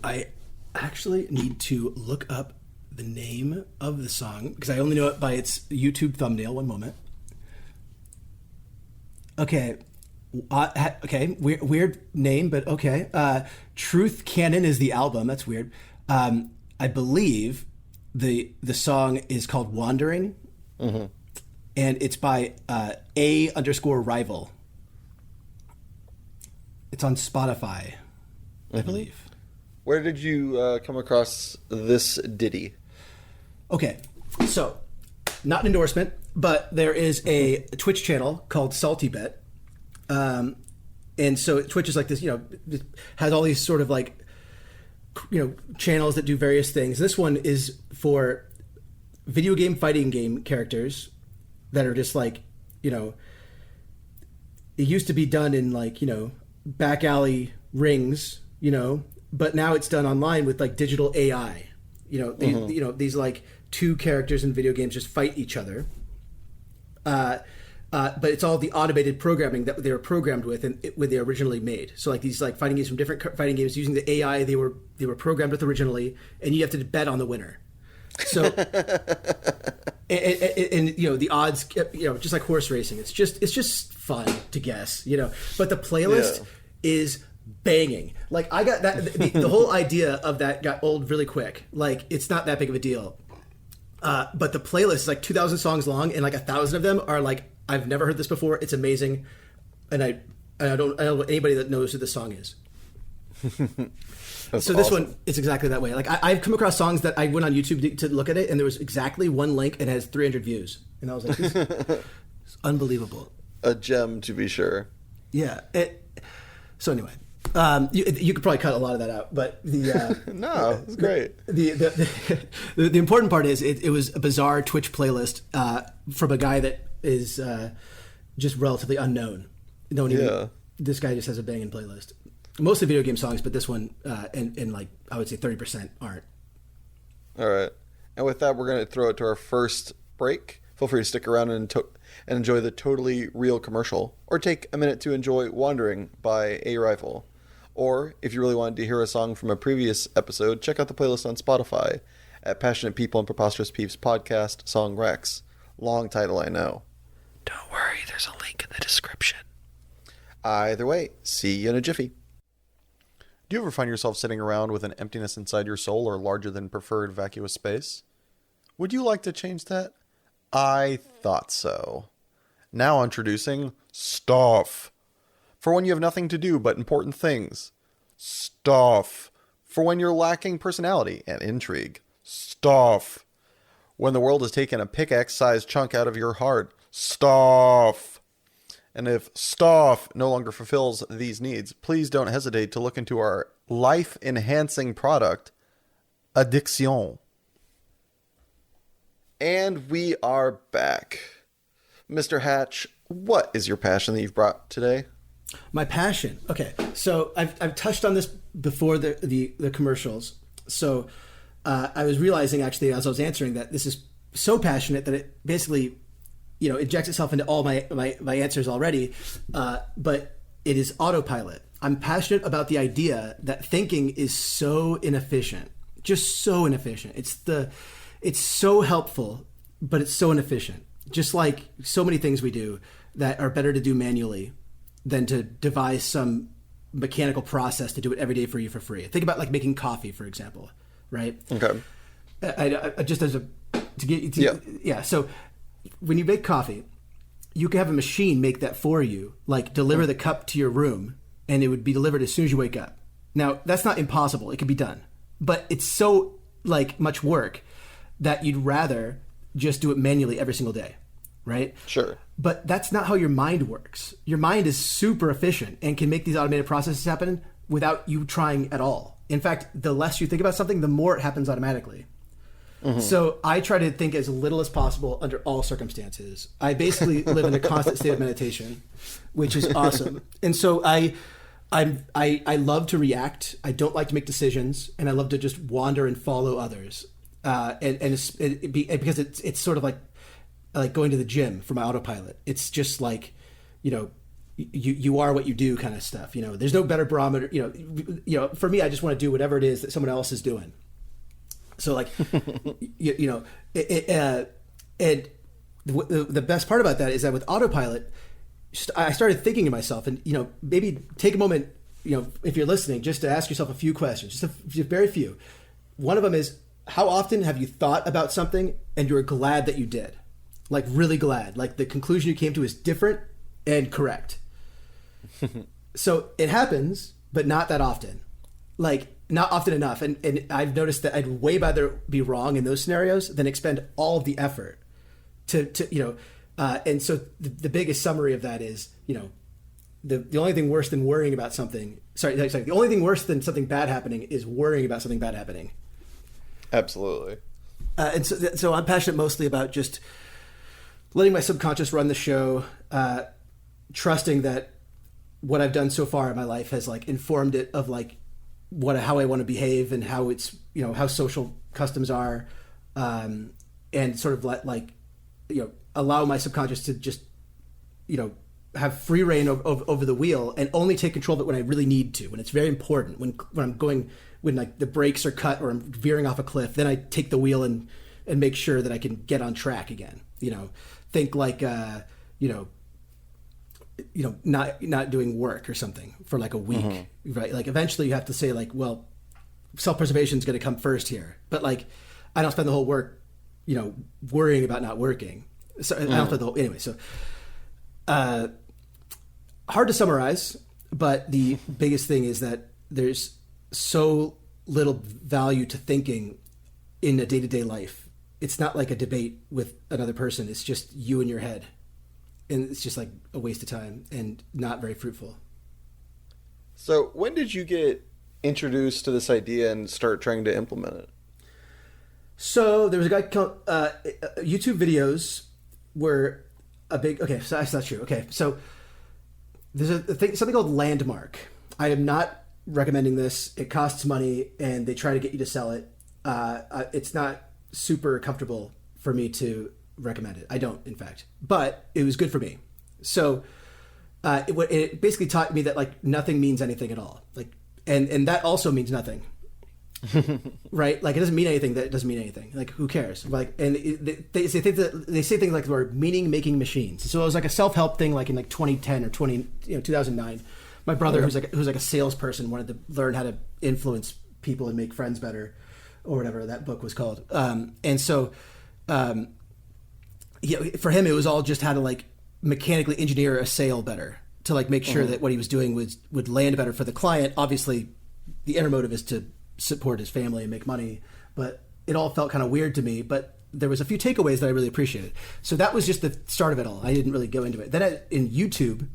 [SPEAKER 2] I actually need to look up the name of the song because I only know it by its YouTube thumbnail. One moment. Okay. Weird name, but okay. Truth Canon is the album. That's weird. I believe the song is called Wandering, and it's by A_rival. It's on Spotify, I believe.
[SPEAKER 1] Where did you come across this ditty?
[SPEAKER 2] Okay, so not an endorsement, but there is a Twitch channel called Salty Bet. And so Twitch is like this, has all these sort of like, channels that do various things. This one is for video game fighting game characters that are just like, it used to be done in like, back alley rings, but now it's done online with like digital AI. These like two characters in video games just fight each other. But it's all the automated programming that they were programmed with and when they originally made. So like these like fighting games from different fighting games using the AI they were programmed with originally, and you have to bet on the winner. So and the odds, just like horse racing, it's just fun to guess, But the playlist is banging. Like I got that the whole idea of that got old really quick. Like it's not that big of a deal. But the playlist is like 2,000 songs long, and like 1,000 of them are like, I've never heard this before. It's amazing, and I don't know anybody that knows who this song is. So this one, it's exactly that way. Like I've come across songs that I went on YouTube to look at it, and there was exactly one link and it has 300 views, and I was like, it's unbelievable.
[SPEAKER 1] A gem, to be sure.
[SPEAKER 2] Yeah. So anyway, you could probably cut a lot of that out, but
[SPEAKER 1] no, it's great.
[SPEAKER 2] The important part is it was a bizarre Twitch playlist from a guy that is just relatively unknown. This guy just has a banging playlist. Mostly video game songs, but this one, and like I would say 30% aren't.
[SPEAKER 1] All right. And with that, we're going to throw it to our first break. Feel free to stick around and enjoy the totally real commercial, or take a minute to enjoy Wandering by A Rifle. Or, if you really wanted to hear a song from a previous episode, check out the playlist on Spotify at Passionate People and Preposterous Peeves Podcast, Song Rex. Long title, I know.
[SPEAKER 2] Don't worry, there's a link in the description.
[SPEAKER 1] Either way, see you in a jiffy. Do you ever find yourself sitting around with an emptiness inside your soul or larger than preferred vacuous space? Would you like to change that? I thought so. Now introducing Stuff. For when you have nothing to do but important things. Stuff. For when you're lacking personality and intrigue. Stuff. When the world has taken a pickaxe-sized chunk out of your heart. Stuff. And if Stuff no longer fulfills these needs, please don't hesitate to look into our life-enhancing product, Addiction. And we are back. Mr. Hatch, what is your passion that you've brought today?
[SPEAKER 2] My passion. Okay, so I've touched on this before the commercials. So I was realizing actually as I was answering that this is so passionate that it basically, injects itself into all my answers already. But it is autopilot. I'm passionate about the idea that thinking is so inefficient, just so inefficient. It's so helpful, but it's so inefficient. Just like so many things we do that are better to do manually than to devise some mechanical process to do it every day for you for free. Think about like making coffee, for example, right?
[SPEAKER 1] Okay.
[SPEAKER 2] I just as a to get to, yeah. So when you make coffee, you can have a machine make that for you, like deliver the cup to your room, and it would be delivered as soon as you wake up. Now that's not impossible; it can be done, but it's so like much work that you'd rather just do it manually every single day, right?
[SPEAKER 1] Sure.
[SPEAKER 2] But that's not how your mind works. Your mind is super efficient and can make these automated processes happen without you trying at all. In fact, the less you think about something, the more it happens automatically. Mm-hmm. So I try to think as little as possible under all circumstances. I basically live in a constant state of meditation, which is awesome. And so I love to react. I don't like to make decisions, and I love to just wander and follow others. Because it's sort of like going to the gym for my autopilot. It's just like, you are what you do kind of stuff. There's no better barometer. For me, I just want to do whatever it is that someone else is doing. So like, and the best part about that is that with autopilot, I started thinking to myself, and maybe take a moment, if you're listening, just to ask yourself a few questions, just very few. One of them is, how often have you thought about something and you're glad that you did? Like really glad, like the conclusion you came to is different and correct. So it happens, but not that often. Like, not often enough. And I've noticed that I'd way rather be wrong in those scenarios than expend all of the effort to and so the biggest summary of that is, the only thing worse than worrying about something, the only thing worse than something bad happening is worrying about something bad happening.
[SPEAKER 1] Absolutely.
[SPEAKER 2] And so I'm passionate mostly about just letting my subconscious run the show, trusting that what I've done so far in my life has like informed it of like how I want to behave and how it's, how social customs are, and sort of allow my subconscious to just, have free reign over the wheel and only take control of it when I really need to, when it's very important, when like the brakes are cut or I'm veering off a cliff, then I take the wheel and make sure that I can get on track again. Think like, not doing work or something for like a week, right? Like eventually you have to say like, well, self-preservation is going to come first here, but like, I don't spend the whole work, worrying about not working. So I don't spend the whole, anyway, so, hard to summarize, but the biggest thing is that there's so little value to thinking in a day-to-day life. It's not like a debate with another person. It's just you in your head. And it's just like a waste of time and not very fruitful.
[SPEAKER 1] So when did you get introduced to this idea and start trying to implement it?
[SPEAKER 2] So there was a guy called YouTube videos were a big, okay, so that's not true. Okay, so there's something called Landmark. I am not recommending this. It costs money and they try to get you to sell it. It's not super comfortable for me to recommend it. I don't, in fact, but it was good for me. So it basically taught me that like nothing means anything at all. Like, and that also means nothing. Right? Like it doesn't mean anything that it doesn't mean anything. Like who cares? Like, and they say things like we're meaning making machines. So it was like a self-help thing, like in like 2010 or 2009. My brother, who's like a salesperson, wanted to learn how to influence people and make friends better, or whatever that book was called. And so, for him, it was all just how to like mechanically engineer a sale better to like make sure that what he was doing would land better for the client. Obviously, the inner motive is to support his family and make money, but it all felt kind of weird to me. But there was a few takeaways that I really appreciated. So that was just the start of it all. I didn't really go into it. Then in YouTube,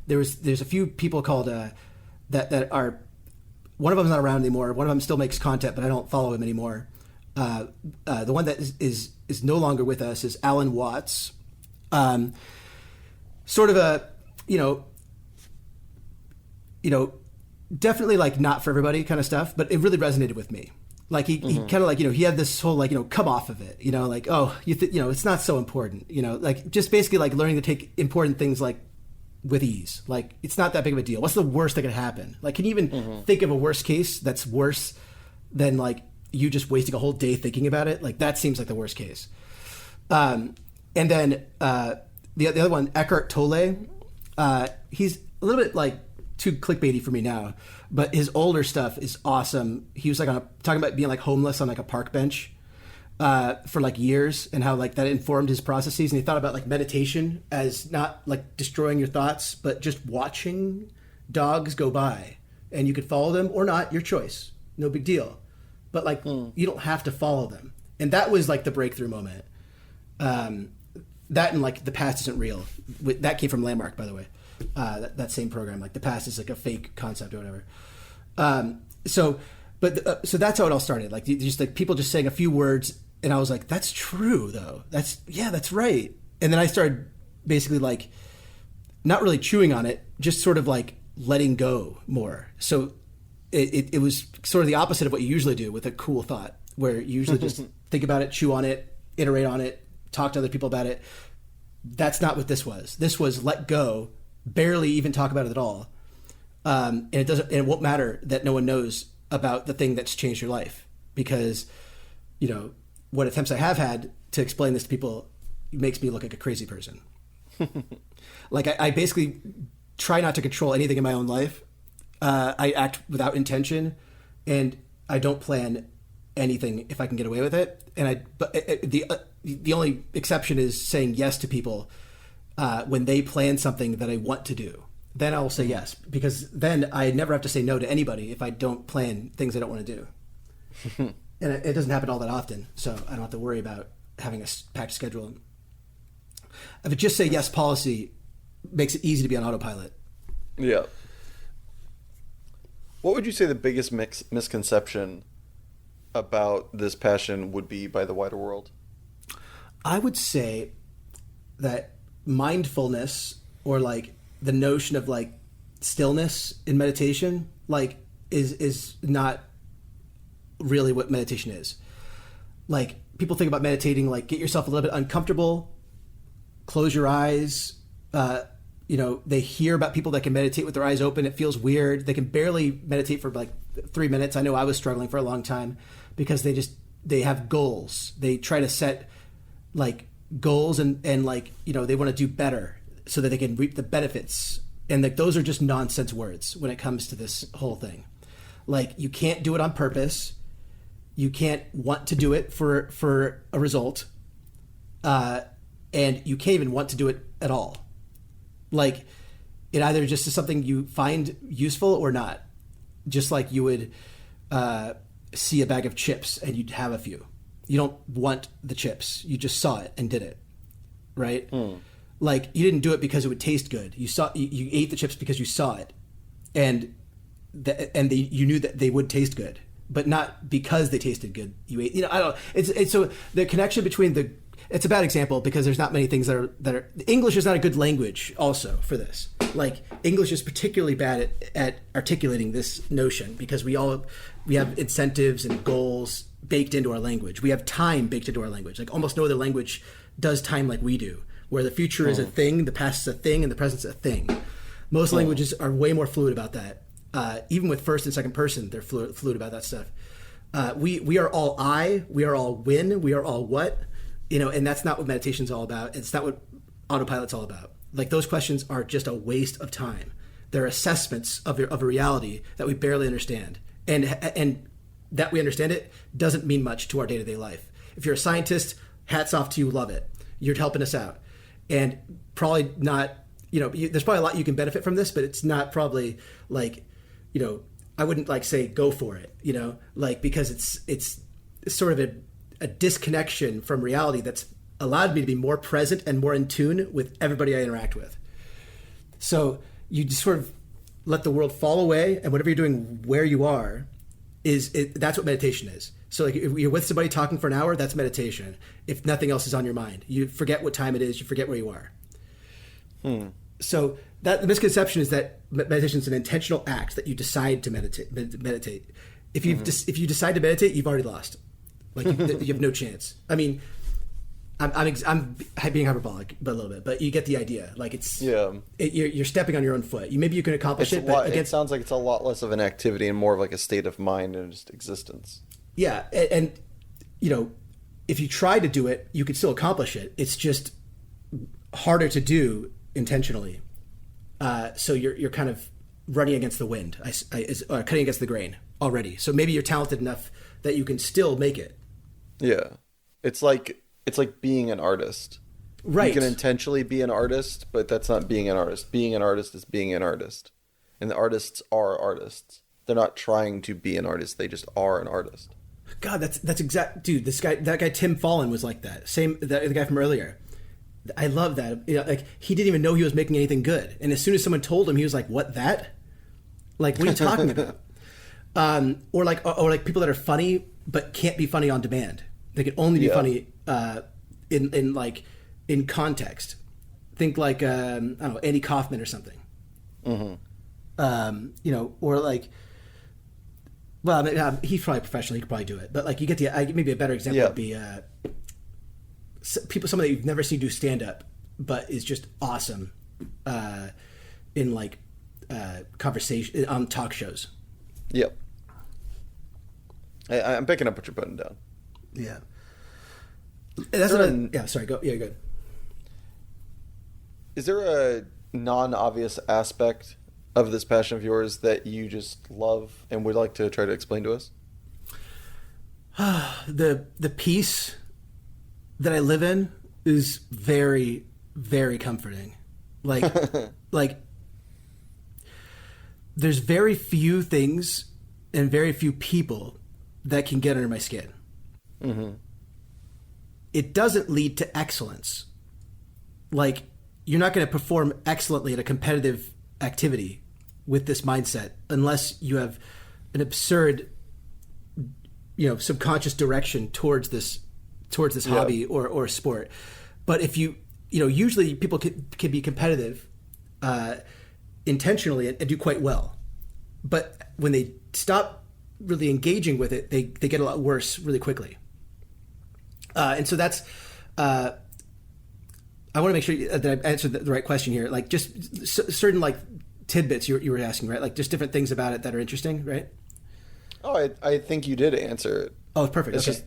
[SPEAKER 2] there's a few people called that are, one of them's not around anymore. One of them still makes content, but I don't follow him anymore. The one that is no longer with us is Alan Watts. Sort of a, definitely like not for everybody kind of stuff, but it really resonated with me. Like he kind of like, he had this whole like, come off of it, like, oh, it's not so important, like just basically like learning to take important things like with ease. Like it's not that big of a deal. What's the worst that could happen? Like, can you even think of a worst case that's worse than like you just wasting a whole day thinking about it? Like that seems like the worst case. And then the other one, Eckhart Tolle, he's a little bit like too clickbaity for me now, but his older stuff is awesome. He was like talking about being like homeless on like a park bench for like years, and how like that informed his processes. And he thought about like meditation as not like destroying your thoughts, but just watching dogs go by, and you could follow them or not, your choice, no big deal. But like you don't have to follow them. And that was like the breakthrough moment. That and like the past isn't real. That came from Landmark, by the way. That same program, like the past is like a fake concept or whatever. So that's how it all started. Like just like people just saying a few words, and I was like, that's true though. That's right. And then I started basically like not really chewing on it, just sort of like letting go more. So it was sort of the opposite of what you usually do with a cool thought, where you usually just think about it, chew on it, iterate on it, talk to other people about it. That's not what this was. This was let go, barely even talk about it at all. And it won't matter that no one knows about the thing that's changed your life, because, what attempts I have had to explain this to people makes me look like a crazy person. Like I basically try not to control anything in my own life. I act without intention, and I don't plan anything if I can get away with it. But the only exception is saying yes to people when they plan something that I want to do. then I'll say yes, because then I never have to say no to anybody if I don't plan things I don't want to do. And it doesn't happen all that often, so I don't have to worry about having a packed schedule. If it just say yes policy makes it easy to be on autopilot.
[SPEAKER 1] Yeah. What would you say the biggest misconception about this passion would be by the wider world?
[SPEAKER 2] I would say that mindfulness, or like the notion of like stillness in meditation, like is not really what meditation is. Like, people think about meditating like get yourself a little bit uncomfortable, close your eyes. They hear about people that can meditate with their eyes open. It feels weird. They can barely meditate for like 3 minutes. I know I was struggling for a long time because they have goals. They try to set like goals and like, they want to do better so that they can reap the benefits. And like, those are just nonsense words when it comes to this whole thing. Like, you can't do it on purpose. You can't want to do it for a result. And you can't even want to do it at all. Like, it either just is something you find useful or not. Just like you would see a bag of chips and you'd have a few. You don't want the chips. You just saw it and did it, right? Like, you didn't do it because it would taste good. You ate the chips because you saw it, and you knew that they would taste good, but not because they tasted good. You ate. I don't. It's so the connection between the. It's a bad example because there's not many things that are. English is not a good language also for this. Like, English is particularly bad at articulating this notion because we have incentives and goals baked into our language. We have time baked into our language. Like, almost no other language does time like we do, where the future is a thing, the past is a thing, and the present is a thing. Most languages are way more fluid about that. Even with first and second person, they're fluid about that stuff. We are all I, we are all when, we are all what, and that's not what meditation's all about. It's not what autopilot's all about. Like, those questions are just a waste of time. They're assessments of a reality that we barely understand. And that we understand it doesn't mean much to our day-to-day life. If you're a scientist, hats off to you, love it. You're helping us out. And probably not, there's probably a lot you can benefit from this, but it's not probably like, I wouldn't like say go for it, like, because it's sort of a disconnection from reality that's allowed me to be more present and more in tune with everybody I interact with. So you just sort of let the world fall away, and whatever you're doing where you are that's what meditation is. So like, if you're with somebody talking for an hour, that's meditation. If nothing else is on your mind, you forget what time it is, you forget where you are. So the misconception is that meditation is an intentional act that you decide to meditate. If you decide to meditate, you've already lost. Like, you have no chance. I mean, I'm being hyperbolic, but a little bit. But you get the idea. Like, you're stepping on your own foot. Maybe you can accomplish it. But
[SPEAKER 1] it sounds like it's a lot less of an activity and more of like a state of mind and just existence.
[SPEAKER 2] Yeah, and if you try to do it, you could still accomplish it. It's just harder to do intentionally. So you're kind of running against the wind, cutting against the grain already. So maybe you're talented enough that you can still make it.
[SPEAKER 1] Yeah, it's like being an artist.
[SPEAKER 2] Right.
[SPEAKER 1] You can intentionally be an artist, but that's not being an artist. Being an artist is being an artist, and the artists are artists. They're not trying to be an artist; they just are an artist.
[SPEAKER 2] God, that's exact, dude. That guy Tim Fallon was like that. The guy from earlier. I love that. Like, he didn't even know he was making anything good, and as soon as someone told him, he was like, "What, that? Like, what are you talking about?" Or like people that are funny but can't be funny on demand. They can only be funny in context. Think like I don't know, Andy Kaufman or something. Or like. Well, he's probably professional. He could probably do it, but like, you get maybe a better example would be somebody that you've never seen do stand up, but is just awesome in like conversation on talk shows.
[SPEAKER 1] Yep. I'm picking up what you're putting down.
[SPEAKER 2] Yeah. That's sorry. Go. Yeah, good.
[SPEAKER 1] Is there a non-obvious aspect of this passion of yours that you just love and would like to try to explain to us?
[SPEAKER 2] The peace that I live in is very, very comforting. Like, like there's very few things and very few people that can get under my skin. Mm-hmm. It doesn't lead to excellence. Like, you're not going to perform excellently at a competitive activity with this mindset unless you have an absurd, subconscious direction towards this hobby or sport. But if usually people can be competitive intentionally and do quite well. But when they stop really engaging with it, they get a lot worse really quickly. And so that's, I want to make sure that I answered the right question here. Like, just certain like tidbits you were asking, right? Like, just different things about it that are interesting, right?
[SPEAKER 1] Oh, I think you did answer it.
[SPEAKER 2] Oh, perfect.
[SPEAKER 1] It's
[SPEAKER 2] okay.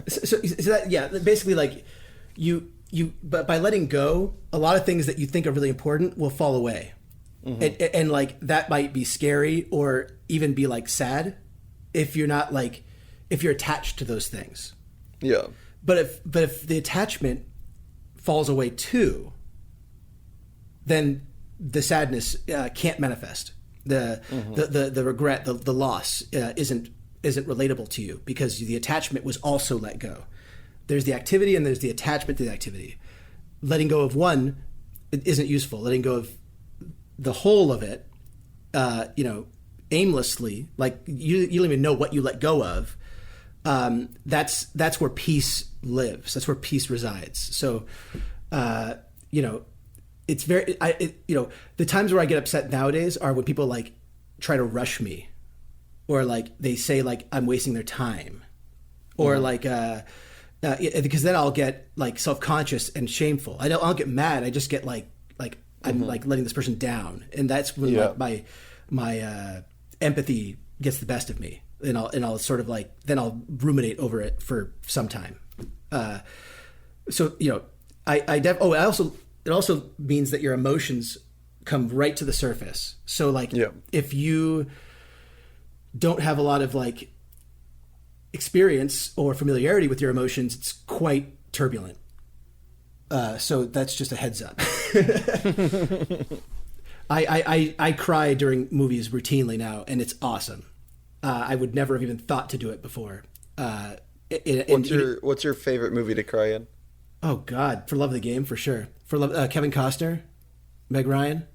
[SPEAKER 2] So that, yeah, basically, like, but by letting go, a lot of things that you think are really important will fall away. Mm-hmm. And like, that might be scary or even be like sad if you're attached to those things.
[SPEAKER 1] Yeah.
[SPEAKER 2] But if the attachment falls away too, then the sadness can't manifest. The regret, the loss isn't relatable to you because the attachment was also let go. There's the activity and there's the attachment to the activity. Letting go of one isn't useful. Letting go of the whole of it, aimlessly, like you don't even know what you let go of. That's where peace lives. That's where peace resides. So, it's very, the times where I get upset nowadays are when people like try to rush me, or like they say like I'm wasting their time, or like, because then I'll get like self-conscious and shameful. I'll get mad. I just get like I'm like letting this person down, and that's when like, my empathy gets the best of me. And I'll sort of like, then I'll ruminate over it for some time. It also means that your emotions come right to the surface. So like, if you don't have a lot of like experience or familiarity with your emotions, it's quite turbulent. So that's just a heads up. I cry during movies routinely now, and it's awesome. I would never have even thought to do it before.
[SPEAKER 1] What's your favorite movie to cry in?
[SPEAKER 2] Oh God, For Love of the Game, for sure. For love, Kevin Costner, Meg Ryan.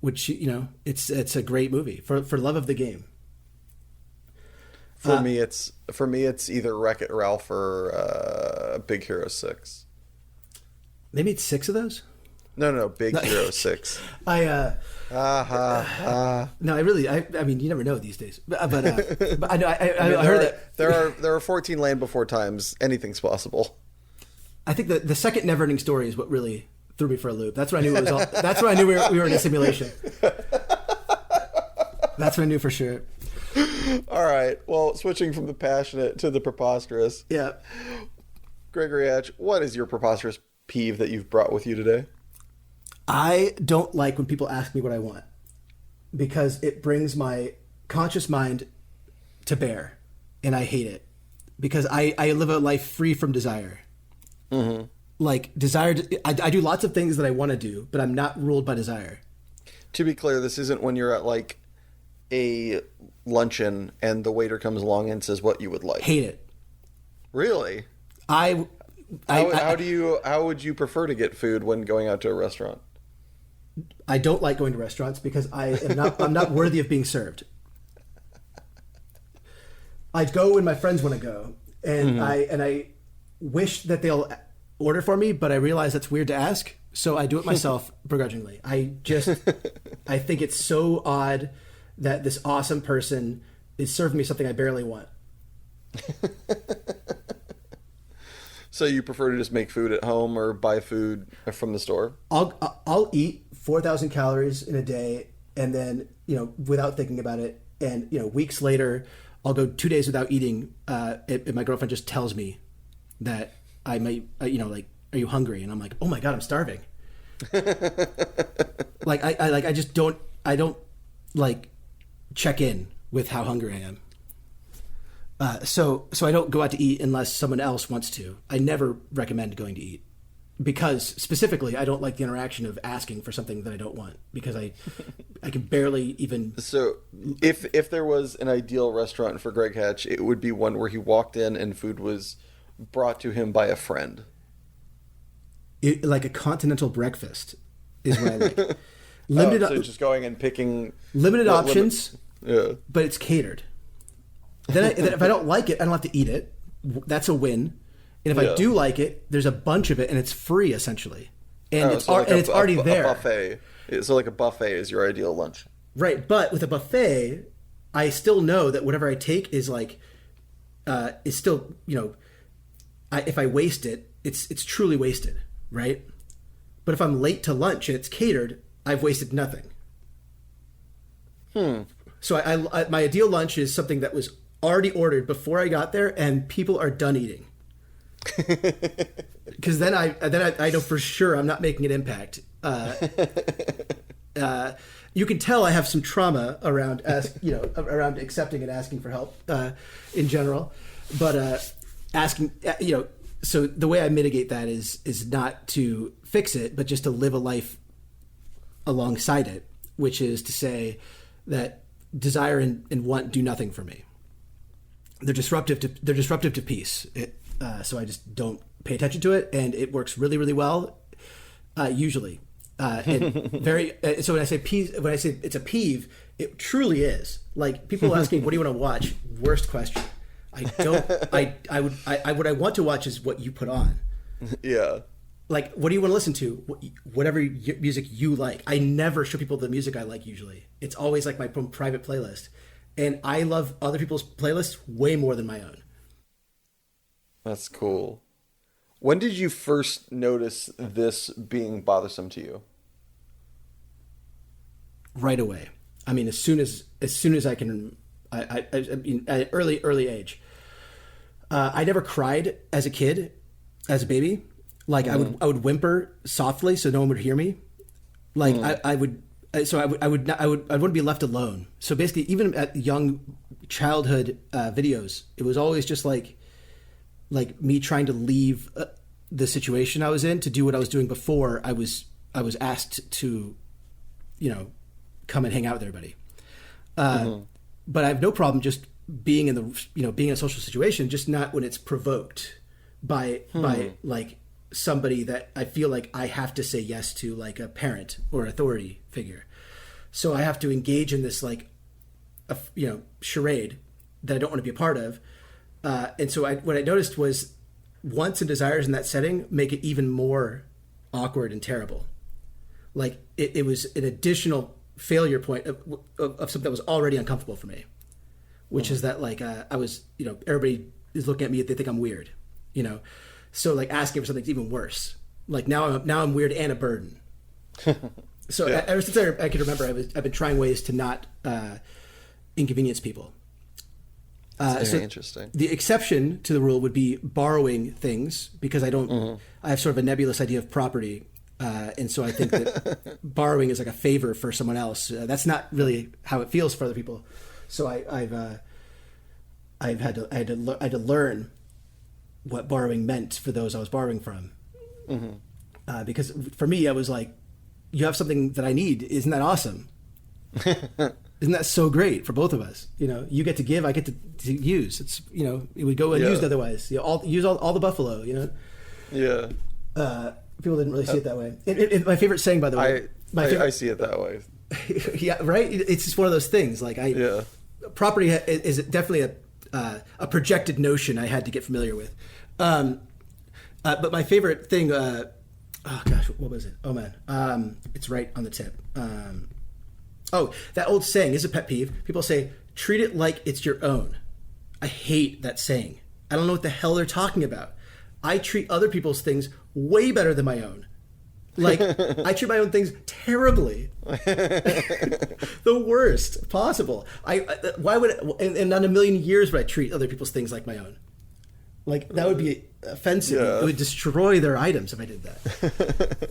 [SPEAKER 2] Which it's a great movie. For Love of the Game.
[SPEAKER 1] For me, it's either Wreck-It Ralph or Big Hero 6.
[SPEAKER 2] They made 6 of those?
[SPEAKER 1] No, Big Hero 6.
[SPEAKER 2] No, I mean, you never know these days. But I know I heard that
[SPEAKER 1] there are 14 Land Before Times. Anything's possible.
[SPEAKER 2] I think the second Neverending Story is what really threw me for a loop. That's when I knew it was all. That's when I knew we were in a simulation. That's what I knew for sure.
[SPEAKER 1] All right. Well, switching from the passionate to the preposterous.
[SPEAKER 2] Yeah.
[SPEAKER 1] Gregory Hatch, what is your preposterous peeve that you've brought with you today?
[SPEAKER 2] I don't like when people ask me what I want, because it brings my conscious mind to bear, and I hate it because I live a life free from desire. Mm-hmm. Like desire, I do lots of things that I want to do, but I'm not ruled by desire.
[SPEAKER 1] To be clear, this isn't when you're at like a luncheon and the waiter comes along and says what you would like.
[SPEAKER 2] Hate it.
[SPEAKER 1] Really? How would you prefer to get food when going out to a restaurant?
[SPEAKER 2] I don't like going to restaurants because I'm not worthy of being served. I go when my friends want to go, and I wish that they'll order for me, but I realize that's weird to ask, so I do it myself begrudgingly. I think it's so odd that this awesome person is serving me something I barely want.
[SPEAKER 1] So you prefer to just make food at home or buy food from the store?
[SPEAKER 2] I'll eat 4,000 calories in a day, and then without thinking about it, and weeks later I'll go 2 days without eating, and my girlfriend just tells me that I might like, are you hungry? And I'm like, oh my God, I'm starving. Like I just don't like check in with how hungry I am. So I don't go out to eat unless someone else wants to. I never recommend going to eat. because specifically I don't like the interaction of asking for something that I don't want, because I can barely even.
[SPEAKER 1] So if there was an ideal restaurant for Greg Hatch, it would be one where he walked in and food was brought to him by a friend.
[SPEAKER 2] Like a continental breakfast is what I like.
[SPEAKER 1] So just going and picking
[SPEAKER 2] limited options,
[SPEAKER 1] yeah.
[SPEAKER 2] But it's catered. Then if I don't like it, I don't have to eat it. That's a win. And if I do like it, there's a bunch of it, and it's free essentially, and it's already there.
[SPEAKER 1] A buffet. So like a buffet is your ideal lunch,
[SPEAKER 2] right? But with a buffet, I still know that whatever I take is like, is still, if I waste it, it's truly wasted, right? But if I'm late to lunch and it's catered, I've wasted nothing. So I my ideal lunch is something that was already ordered before I got there, and people are done eating. Because then I know for sure I'm not making an impact. You can tell I have some trauma around around accepting and asking for help in general, but asking, so the way I mitigate that is not to fix it, but just to live a life alongside it, which is to say that desire and want do nothing for me. They're disruptive to peace. So I just don't pay attention to it, and it works really, really well, usually. And so when I say it's a peeve, it truly is. Like, people asking, "What do you want to watch?" Worst question. What I want to watch is what you put on.
[SPEAKER 1] Yeah.
[SPEAKER 2] Like, what do you want to listen to? Whatever music you like. I never show people the music I like. Usually, it's always like my private playlist, and I love other people's playlists way more than my own.
[SPEAKER 1] That's cool. When did you first notice this being bothersome to you?
[SPEAKER 2] Right away. I mean, as soon as I can. I mean, at early age. I never cried as a kid, as a baby. Like, I would whimper softly so no one would hear me. Like, I would wouldn't be left alone. So basically, even at young childhood videos, it was always just like me trying to leave the situation I was in to do what I was doing before I was asked to, come and hang out with everybody. But I have no problem just being being in a social situation, just not when it's provoked by like somebody that I feel like I have to say yes to, like a parent or authority figure. So I have to engage in this charade that I don't want to be a part of. And so what I noticed was wants and desires in that setting make it even more awkward and terrible. Like, it was an additional failure point of something that was already uncomfortable for me, which is that I was, everybody is looking at me, they think I'm weird, so like asking for something's even worse. Like now I'm weird and a burden. So ever since I can remember, I've been trying ways to not inconvenience people.
[SPEAKER 1] That's very interesting.
[SPEAKER 2] The exception to the rule would be borrowing things, because I don't. I have sort of a nebulous idea of property, and so I think that borrowing is like a favor for someone else. That's not really how it feels for other people. So I had to learn what borrowing meant for those I was borrowing from, because for me, I was like, "You have something that I need. Isn't that awesome?" Isn't that so great for both of us? You get to give, I get to use. It's, it would go unused otherwise. Use all the buffalo,
[SPEAKER 1] Yeah.
[SPEAKER 2] People didn't really see it that way. My favorite saying, by the way.
[SPEAKER 1] I see it that way.
[SPEAKER 2] Yeah, right? It's just one of those things. Like, property is definitely a projected notion I had to get familiar with. But my favorite thing, oh gosh, what was it? Oh man. It's right on the tip. That old saying is a pet peeve. People say, treat it like it's your own. I hate that saying. I don't know what the hell they're talking about. I treat other people's things way better than my own. Like, I treat my own things terribly. The worst possible. Why would, and not a million years would I treat other people's things like my own. Like, that would be offensive.
[SPEAKER 1] Yeah.
[SPEAKER 2] It would destroy their items if I did that.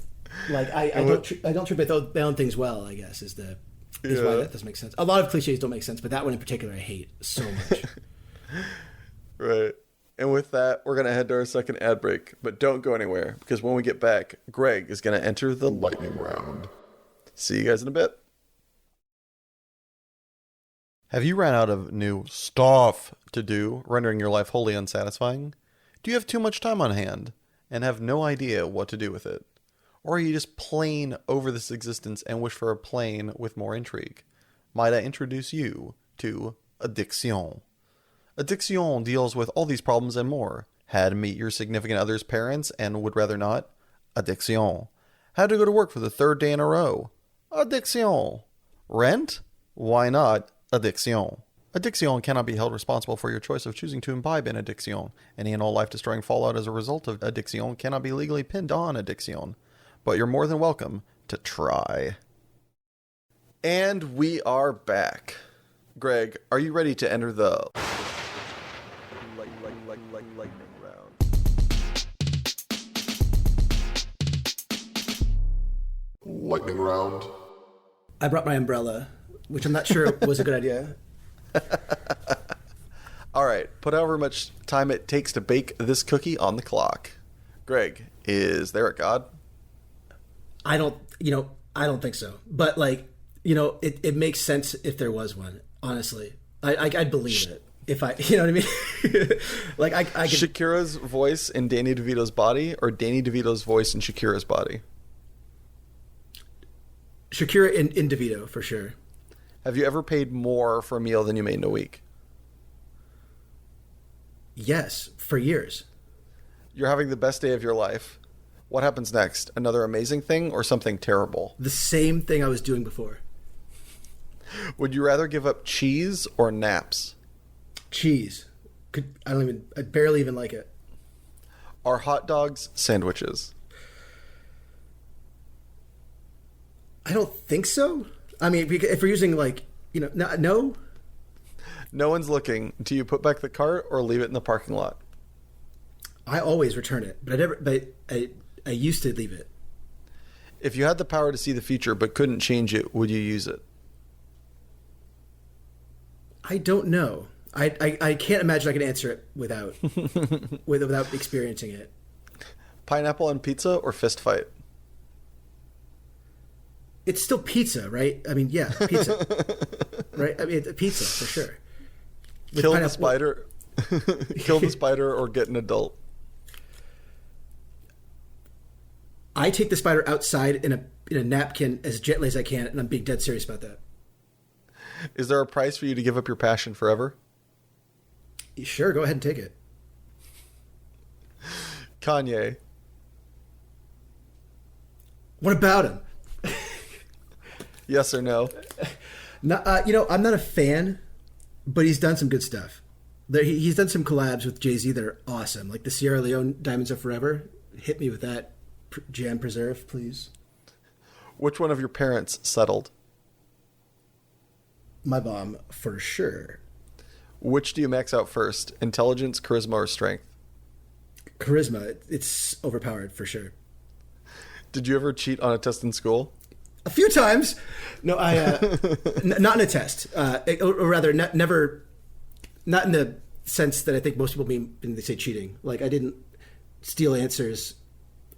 [SPEAKER 2] Like, I don't treat my own things well, I guess, is why that doesn't make sense. A lot of cliches don't make sense, but that one in particular I hate so much.
[SPEAKER 1] Right. And with that, we're going to head to our second ad break. But don't go anywhere, because when we get back, Greg is going to enter the lightning round. See you guys in a bit. Have you ran out of new stuff to do, rendering your life wholly unsatisfying? Do you have too much time on hand and have no idea what to do with it? Or are you just plain over this existence and wish for a plane with more intrigue? Might I introduce you to Addiction? Addiction deals with all these problems and more. Had to meet your significant other's parents and would rather not? Addiction. Had to go to work for the third day in a row? Addiction. Rent? Why not? Addiction. Addiction cannot be held responsible for your choice of choosing to imbibe in addiction. Any and all life-destroying fallout as a result of addiction cannot be legally pinned on addiction. But you're more than welcome to try. And we are back. Greg, are you ready to enter the lightning round?
[SPEAKER 4] Lightning round.
[SPEAKER 2] I brought my umbrella, which I'm not sure was a good idea.
[SPEAKER 1] All right, put however much time it takes to bake this cookie on the clock. Greg, is there a God?
[SPEAKER 2] I don't think so. But it makes sense if there was one. Honestly, I'd believe it if you know what I mean. I could...
[SPEAKER 1] Shakira's voice in Danny DeVito's body, or Danny DeVito's voice in Shakira's body?
[SPEAKER 2] Shakira in DeVito for sure.
[SPEAKER 1] Have you ever paid more for a meal than you made in a week?
[SPEAKER 2] Yes, for years.
[SPEAKER 1] You're having the best day of your life. What happens next? Another amazing thing or something terrible?
[SPEAKER 2] The same thing I was doing before.
[SPEAKER 1] Would you rather give up cheese or naps?
[SPEAKER 2] Cheese. I barely even like it.
[SPEAKER 1] Are hot dogs sandwiches?
[SPEAKER 2] I don't think so. I mean, if we're using no.
[SPEAKER 1] No one's looking. Do you put back the cart or leave it in the parking lot?
[SPEAKER 2] I always return it, but I used to leave it.
[SPEAKER 1] If you had the power to see the future but couldn't change it, would you use it?
[SPEAKER 2] I don't know. I can't imagine I can answer it without without experiencing it.
[SPEAKER 1] Pineapple on pizza or fist fight?
[SPEAKER 2] It's still pizza, right? I mean, yeah, pizza. Right? I mean, pizza for sure.
[SPEAKER 1] Kill the spider. Kill the spider or get an adult.
[SPEAKER 2] I take the spider outside in a napkin as gently as I can, and I'm being dead serious about that.
[SPEAKER 1] Is there a price for you to give up your passion forever?
[SPEAKER 2] Sure, go ahead and take it.
[SPEAKER 1] Kanye.
[SPEAKER 2] What about him?
[SPEAKER 1] Yes or no?
[SPEAKER 2] No, I'm not a fan, but he's done some good stuff. He's done some collabs with Jay-Z that are awesome, like the Sierra Leone Diamonds Are Forever. Hit me with that jam preserve, please.
[SPEAKER 1] Which one of your parents settled?
[SPEAKER 2] My mom, for sure.
[SPEAKER 1] Which do you max out first? Intelligence, charisma, or strength?
[SPEAKER 2] Charisma. It's overpowered, for sure.
[SPEAKER 1] Did you ever cheat on a test in school?
[SPEAKER 2] A few times. No, not in a test. Or rather, never. Not in the sense that I think most people mean when they say cheating. Like, I didn't steal answers.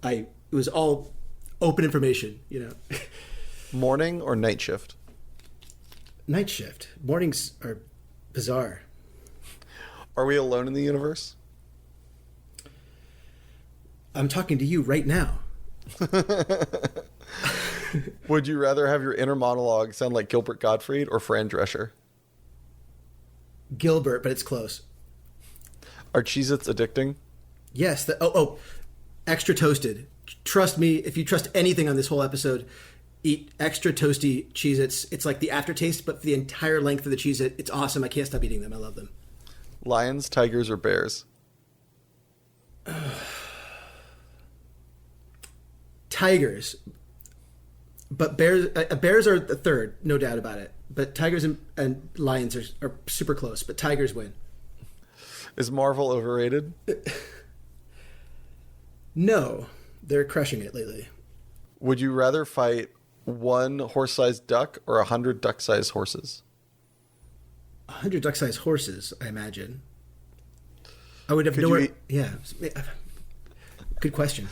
[SPEAKER 2] It was all open information,
[SPEAKER 1] Morning or night shift?
[SPEAKER 2] Night shift. Mornings are bizarre.
[SPEAKER 1] Are we alone in the universe?
[SPEAKER 2] I'm talking to you right now.
[SPEAKER 1] Would you rather have your inner monologue sound like Gilbert Gottfried or Fran Drescher?
[SPEAKER 2] Gilbert, but it's close.
[SPEAKER 1] Are Cheez-Its addicting?
[SPEAKER 2] Yes. Extra toasted. Trust me, if you trust anything on this whole episode, eat extra toasty Cheez-Its. It's like the aftertaste, but for the entire length of the Cheez-It. It's awesome. I can't stop eating them. I love them.
[SPEAKER 1] Lions, tigers, or bears?
[SPEAKER 2] Tigers. But bears are the third, no doubt about it. But tigers and lions are super close. But tigers win.
[SPEAKER 1] Is Marvel overrated?
[SPEAKER 2] No. They're crushing it lately.
[SPEAKER 1] Would you rather fight one horse-sized duck or 100 duck-sized horses?
[SPEAKER 2] 100 duck-sized horses, I imagine. I would have
[SPEAKER 1] Could
[SPEAKER 2] nowhere.
[SPEAKER 1] you
[SPEAKER 2] Yeah. Good question.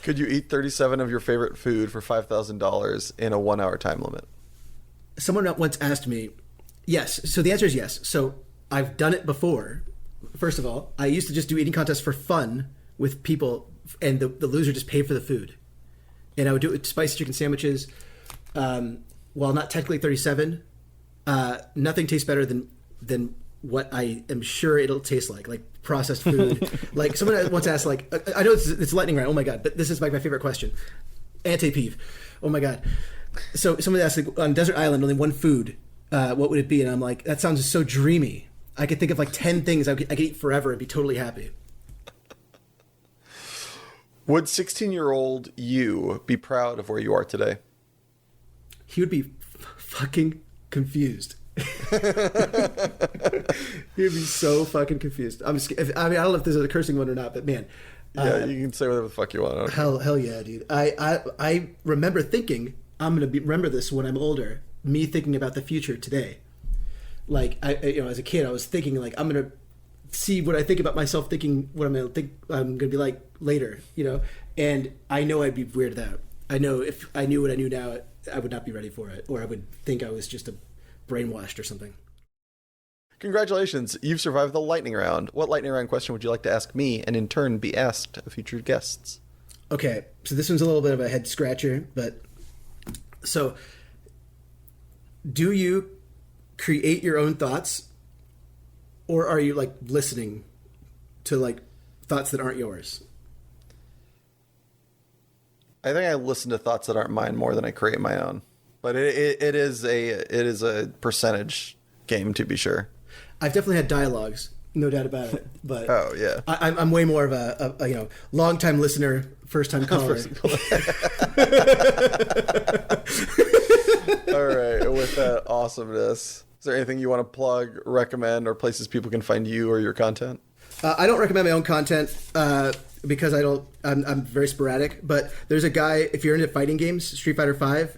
[SPEAKER 1] Could you eat 37 of your favorite food for $5,000 in a 1 hour time limit?
[SPEAKER 2] Someone once asked me, yes. So the answer is yes. So I've done it before. First of all, I used to just do eating contests for fun with people, and the loser just paid for the food. And I would do it with spicy chicken sandwiches. While not technically 37, nothing tastes better than what I am sure it'll taste like processed food. Like someone once asked, like, I know it's lightning round. Oh my God, but this is like my favorite question. Anti-peeve. Oh my God. So someone asked, like, on desert island, only one food. What would it be? And I'm like, that sounds so dreamy. I could think of like 10 things I could eat forever and be totally happy.
[SPEAKER 1] Would 16-year-old you be proud of where you are today?
[SPEAKER 2] He would be fucking confused. He would be so fucking confused. I don't know if this is a cursing one or not, but man.
[SPEAKER 1] Yeah, you can say whatever the fuck you want.
[SPEAKER 2] Hell yeah, dude. I remember thinking, I'm going to remember this when I'm older. Me thinking about the future today. Like, as a kid, I was thinking, like, I'm going to see what I think about myself, thinking what I'm going to be like later, and I know I'd be weirded out. I know if I knew what I knew now, I would not be ready for it, or I would think I was just brainwashed or something.
[SPEAKER 1] Congratulations, you've survived the lightning round. What lightning round question would you like to ask me, and in turn be asked of future guests?
[SPEAKER 2] Okay, so this one's a little bit of a head scratcher, but so do you create your own thoughts, or are you like listening to like thoughts that aren't yours?
[SPEAKER 1] I think I listen to thoughts that aren't mine more than I create my own, but it is a percentage game, to be sure.
[SPEAKER 2] I've definitely had dialogues, no doubt about it. But
[SPEAKER 1] oh yeah,
[SPEAKER 2] I'm way more of a long time listener, first time caller.
[SPEAKER 1] All right, with that awesomeness, is there anything you want to plug, recommend, or places people can find you or your content?
[SPEAKER 2] I don't recommend my own content because I'm very sporadic. But there's a guy, if you're into fighting games, Street Fighter V,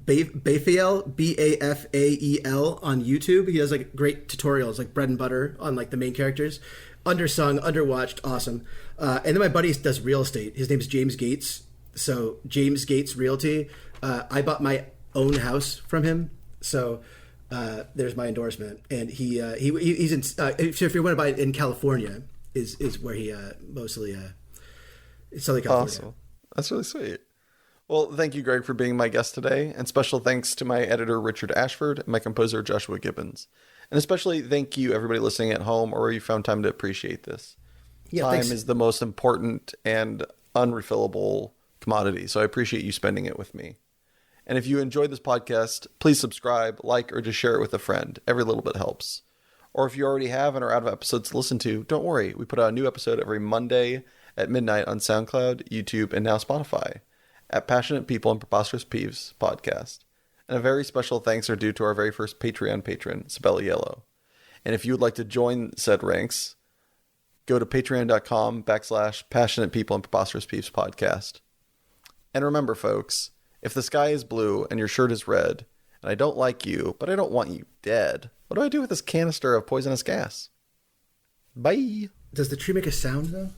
[SPEAKER 2] Bafael, Bafael on YouTube. He does like great tutorials, like bread and butter on like the main characters. Undersung, underwatched, awesome. And then my buddy does real estate. His name's James Gates. So James Gates Realty. I bought my own house from him. So there's my endorsement. And he's in. If you want to buy it in California, is where he mostly Southern California.
[SPEAKER 1] Awesome. That's really sweet. Well, thank you, Greg, for being my guest today. And special thanks to my editor, Richard Ashford, and my composer, Joshua Gibbons. And especially thank you, everybody listening at home or where you found time to appreciate this.
[SPEAKER 2] Yeah,
[SPEAKER 1] time
[SPEAKER 2] thanks.
[SPEAKER 1] is the most important and unrefillable commodity. So I appreciate you spending it with me. And if you enjoyed this podcast, please subscribe, like, or just share it with a friend. Every little bit helps. Or if you already have and are out of episodes to listen to, don't worry. We put out a new episode every Monday at midnight on Soundcloud, YouTube, and now Spotify at Passionate People and Preposterous Peeves podcast. And a very special thanks are due to our very first Patreon patron, Sabella Yellow. And if you would like to join said ranks, go to patreon.com/Passionate People and Preposterous Peeves podcast. And remember, folks, if the sky is blue and your shirt is red, and I don't like you, but I don't want you dead, what do I do with this canister of poisonous gas? Bye.
[SPEAKER 2] Does the tree make a sound though?